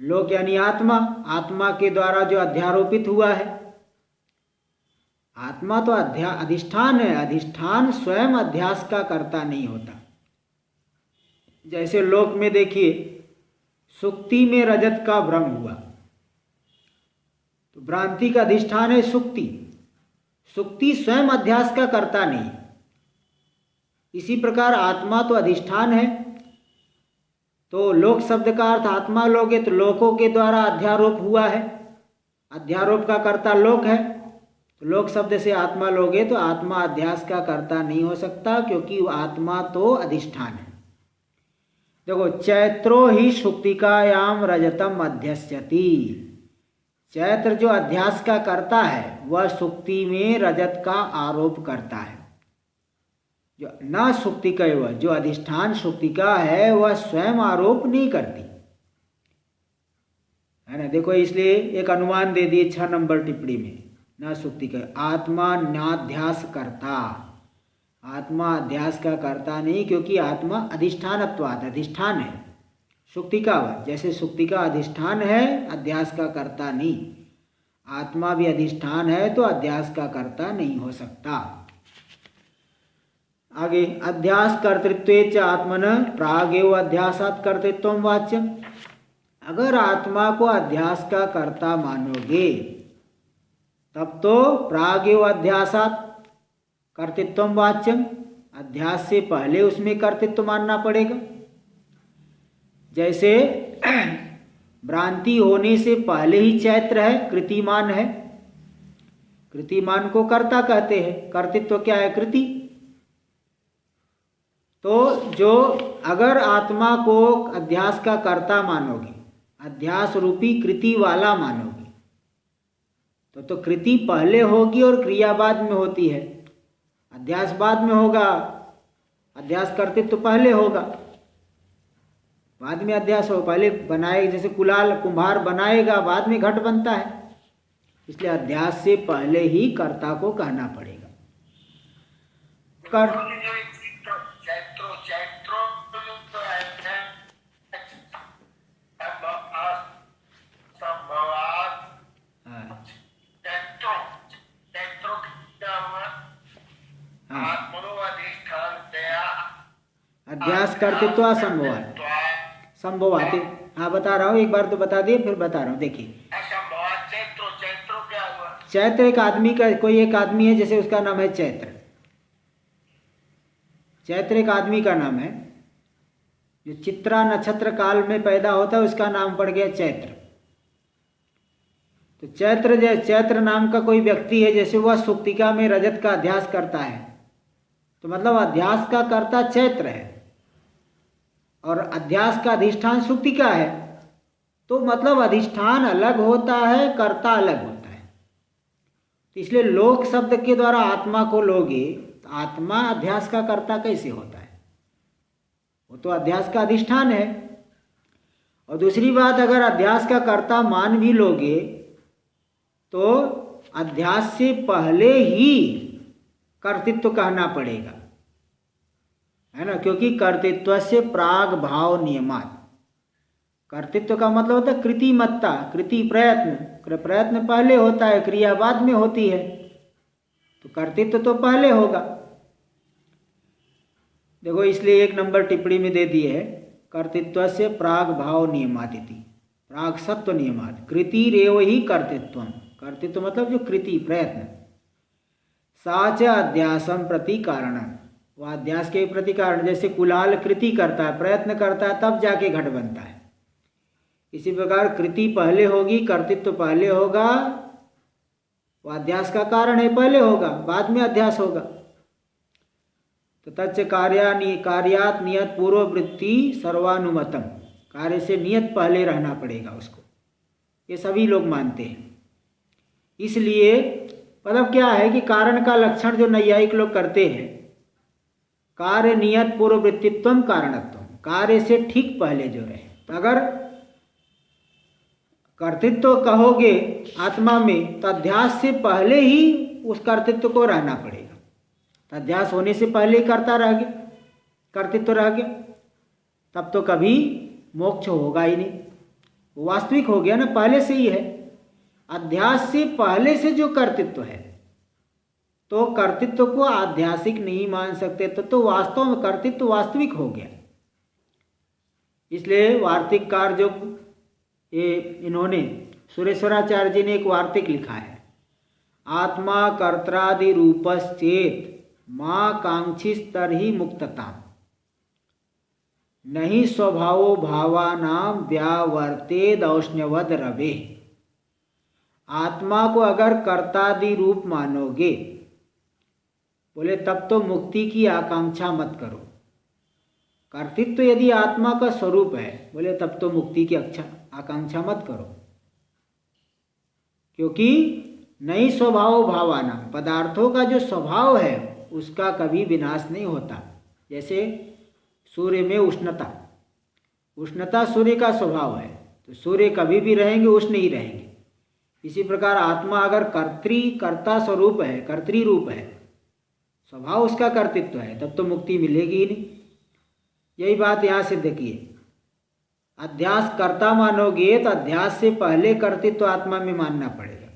लोक यानी आत्मा, आत्मा के द्वारा जो अध्यारोपित हुआ है, आत्मा तो अधिष्ठान है। अधिष्ठान स्वयं अध्यास का कर्ता नहीं होता। जैसे लोक में देखिए, सुक्ति में रजत का भ्रम हुआ तो भ्रांति का अधिष्ठान है सुक्ति, सुक्ति स्वयं अध्यास का कर्ता नहीं। इसी प्रकार आत्मा तो अधिष्ठान है। तो लोक शब्द का अर्थ आत्मा लोगे तो लोकों के द्वारा अध्यारोप हुआ है, अध्यारोप का कर्ता लोक है। तो लोक शब्द से आत्मा लोगे तो आत्मा अध्यास का कर्ता नहीं हो सकता, क्योंकि आत्मा तो अधिष्ठान है। देखो, चैत्रो ही सुक्तिकायाम रजतम अध्यस्यति, चैत्र जो अध्यास का कर्ता है वह सुक्ति में रजत का आरोप करता है। जो न सुक्तिका, वह जो अधिष्ठान सुक्तिका है वह स्वयं आरोप नहीं करती है ना। देखो, इसलिए एक अनुमान दे दिए 6 नंबर टिप्पणी में, न सुक्तिका आत्मा नाध्यास करता, आत्मा अध्यास का करता नहीं, क्योंकि आत्मा अधिष्ठानत्वात्, अधिष्ठान है। सुक्तिका जैसे सुक्तिका अधिष्ठान है, अध्यास का कर्ता नहीं। आत्मा भी अधिष्ठान है तो अध्यास का कर्ता नहीं हो सकता। आगे, अध्यास कर्तृत्वे च आत्मन प्रागेव अध्यासात् कर्तृत्वम वाच्यम, अगर आत्मा को अध्यास का कर्ता मानोगे तब तो प्रागेव अध्यासात् कर्तृत्वम वाच्यम, अध्यास से पहले उसमें कर्तृत्व मानना पड़ेगा। जैसे भ्रांति होने से पहले ही चैत्र है, कृतिमान है, कृतिमान को कर्ता कहते हैं। कर्तृत्व क्या है? कृति। तो जो अगर आत्मा को अध्यास का कर्ता मानोगे, अध्यास रूपी कृति वाला मानोगे, तो कृति पहले होगी और क्रिया बाद में होती है, अध्यास बाद में होगा। अध्यास कर्तृत्व पहले होगा, बाद में अध्यास हो। पहले बनाए, जैसे कुम्हार बनाएगा, बाद में घट बनता है। इसलिए अध्यास से पहले ही कर्ता को कहना पड़ेगा। अध्यास कर्तृत्व असंभवात, संभवाते। हाँ, बता रहा हूँ, एक बार तो बता दिए, फिर बता रहा हूँ। देखिए, चैत्र एक आदमी का, कोई एक आदमी है, जैसे उसका नाम है चैत्र। चैत्र एक आदमी का नाम है। जो चित्रा नक्षत्र काल में पैदा होता है उसका नाम पड़ गया चैत्र। तो चैत्र नाम का कोई व्यक्ति है, जैसे वह सुक्तिका में रजत का अध्यास करता है, तो मतलब अध्यास का कर्ता चैत्र है और अध्यास का अधिष्ठान सुक्तिका है। तो मतलब अधिष्ठान अलग होता है, कर्ता अलग होता है। तो इसलिए लोक शब्द के द्वारा आत्मा को लोगे तो आत्मा अध्यास का कर्ता कैसे होता है? वो तो अध्यास का अधिष्ठान है। और दूसरी बात, अगर अध्यास का कर्ता मान भी लोगे तो अध्यास से पहले ही कर्तृत्व कहना पड़ेगा, है ना, क्योंकि कर्तृत्व से प्राग भाव नियमात। कर्तृत्व का मतलब होता है कृतिमत्ता, कृति प्रयत्न। प्रयत्न पहले होता है, क्रिया बाद में होती है, तो कर्तृत्व तो पहले होगा। देखो, इसलिए 1 नंबर टिप्पणी में दे दिए है, कर्तृत्व से प्राग भाव नियमात इति। प्राग सत्व नियमात कृतिरेव ही कर्तृत्वम, कर्तृत्व मतलब जो कृति प्रयत्न, साच अध्यासम प्रति कारणम, वह अध्यास के प्रति कारण, जैसे कुलाल कृति करता है, प्रयत्न करता है, तब जाके घट बनता है। इसी प्रकार कृति पहले होगी, कर्तृत्व पहले होगा, वह अध्यास का कारण है, पहले होगा, बाद में अध्यास होगा। तो तच्च कार्यात नियत पूर्ववृत्ति सर्वानुमतम, कार्य से नियत पहले रहना पड़ेगा उसको, ये सभी लोग मानते हैं। इसलिए मतलब क्या है कि कारण का लक्षण जो नैयायिक लोग करते हैं, कार्य नियत पूर्ववृत्तित्वम कारणत्वम, कार्य से ठीक पहले जो रहे। अगर कर्तृत्व कहोगे आत्मा में, तो अध्यास से पहले ही उस कर्तृत्व को रहना पड़ेगा। तो अध्यास होने से पहले ही करता रह गया, कर्तृत्व रह गया, तब तो कभी मोक्ष होगा ही नहीं, वास्तविक हो गया ना, पहले से ही है। अध्यास से पहले से जो कर्तृत्व है, तो कर्तृत्व को आध्यासिक नहीं मान सकते, तो वास्तव में कर्तृत्व वास्तविक हो गया। इसलिए वार्तिककार जो ये इन्होंने सुरेश्वराचार्य जी ने एक वार्तिक लिखा है, आत्मा कर्त्रादि रूपश्चेत माँ कांक्षिस्तर्हि मुक्तता, नहीं स्वभावो भावानाम व्यावर्तेद औष्ण्यवद रवे। आत्मा को अगर कर्तादि रूप मानोगे, बोले तब तो मुक्ति की आकांक्षा मत करो। कर्तृत्व यदि आत्मा का स्वरूप है, बोले तब तो मुक्ति की आकांक्षा मत करो, क्योंकि नई स्वभाव भावाना, पदार्थों का जो स्वभाव है उसका कभी विनाश नहीं होता। जैसे सूर्य में उष्णता, उष्णता सूर्य का स्वभाव है, तो सूर्य कभी भी रहेंगे, उष्ण ही रहेंगे। इसी प्रकार आत्मा अगर कर्ता स्वरूप है, कर्तृ रूप है, स्वभाव उसका कर्तृत्व है, तब तो मुक्ति मिलेगी ही नहीं। यही बात यहाँ सिद्ध की है। अध्यास कर्ता मानोगे तो अध्यास से पहले कर्तृत्व आत्मा में मानना पड़ेगा,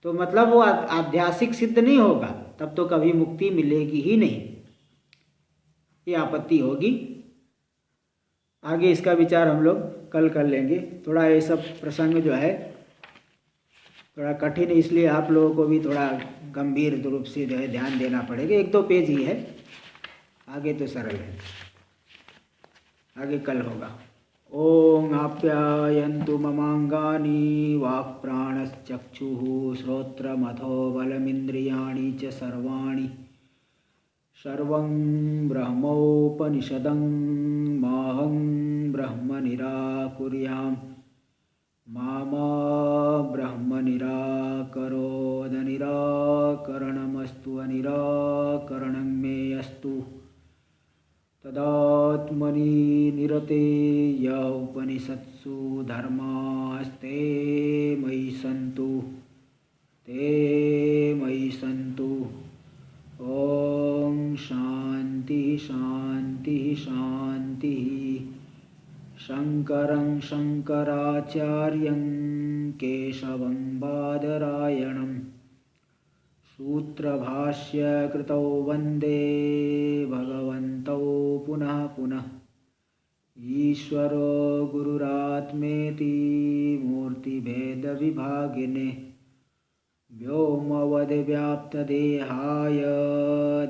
तो मतलब वो आध्यासिक सिद्ध नहीं होगा, तब तो कभी मुक्ति मिलेगी ही नहीं, ये आपत्ति होगी। आगे इसका विचार हम लोग कल कर लेंगे। थोड़ा ये सब प्रसंग जो है थोड़ा कठिन है, इसलिए आप लोगों को भी थोड़ा गंभीर रूप से जो है ध्यान देना पड़ेगा। 1-2 पेज ही है, आगे तो सरल है, आगे कल होगा। ओम आप्यायन्तु ममांगानि वाक्प्राणश्चक्षुः श्रोत्रमथो बलमिन्द्रियाणि च सर्वाणि, सर्वं ब्रह्मोपनिषदं माहं ब्रह्म निराकुर्याम्, मा ब्रह्म निराकरोद निराकरणमस्तु अनिराकरणं मे अस्तु। तदात्मनि निरते य उपनिषत्सु धर्मास्ते मयि सन्तु, ते मयि सन्तु। ओम शांति शांति शांति। शंकरं शंकराचार्यं केशवं बादरायणं सूत्रभाष्यकृतौ वन्दे भगवन्तौ पुनः पुनः। ईश्वरो गुरुरात्मेति मूर्तिभेदविभागिने व्योमवद्व्याप्तदेहाय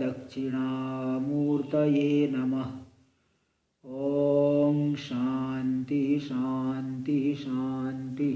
दक्षिणामूर्तये नमः। ओम शांति शांति शांति।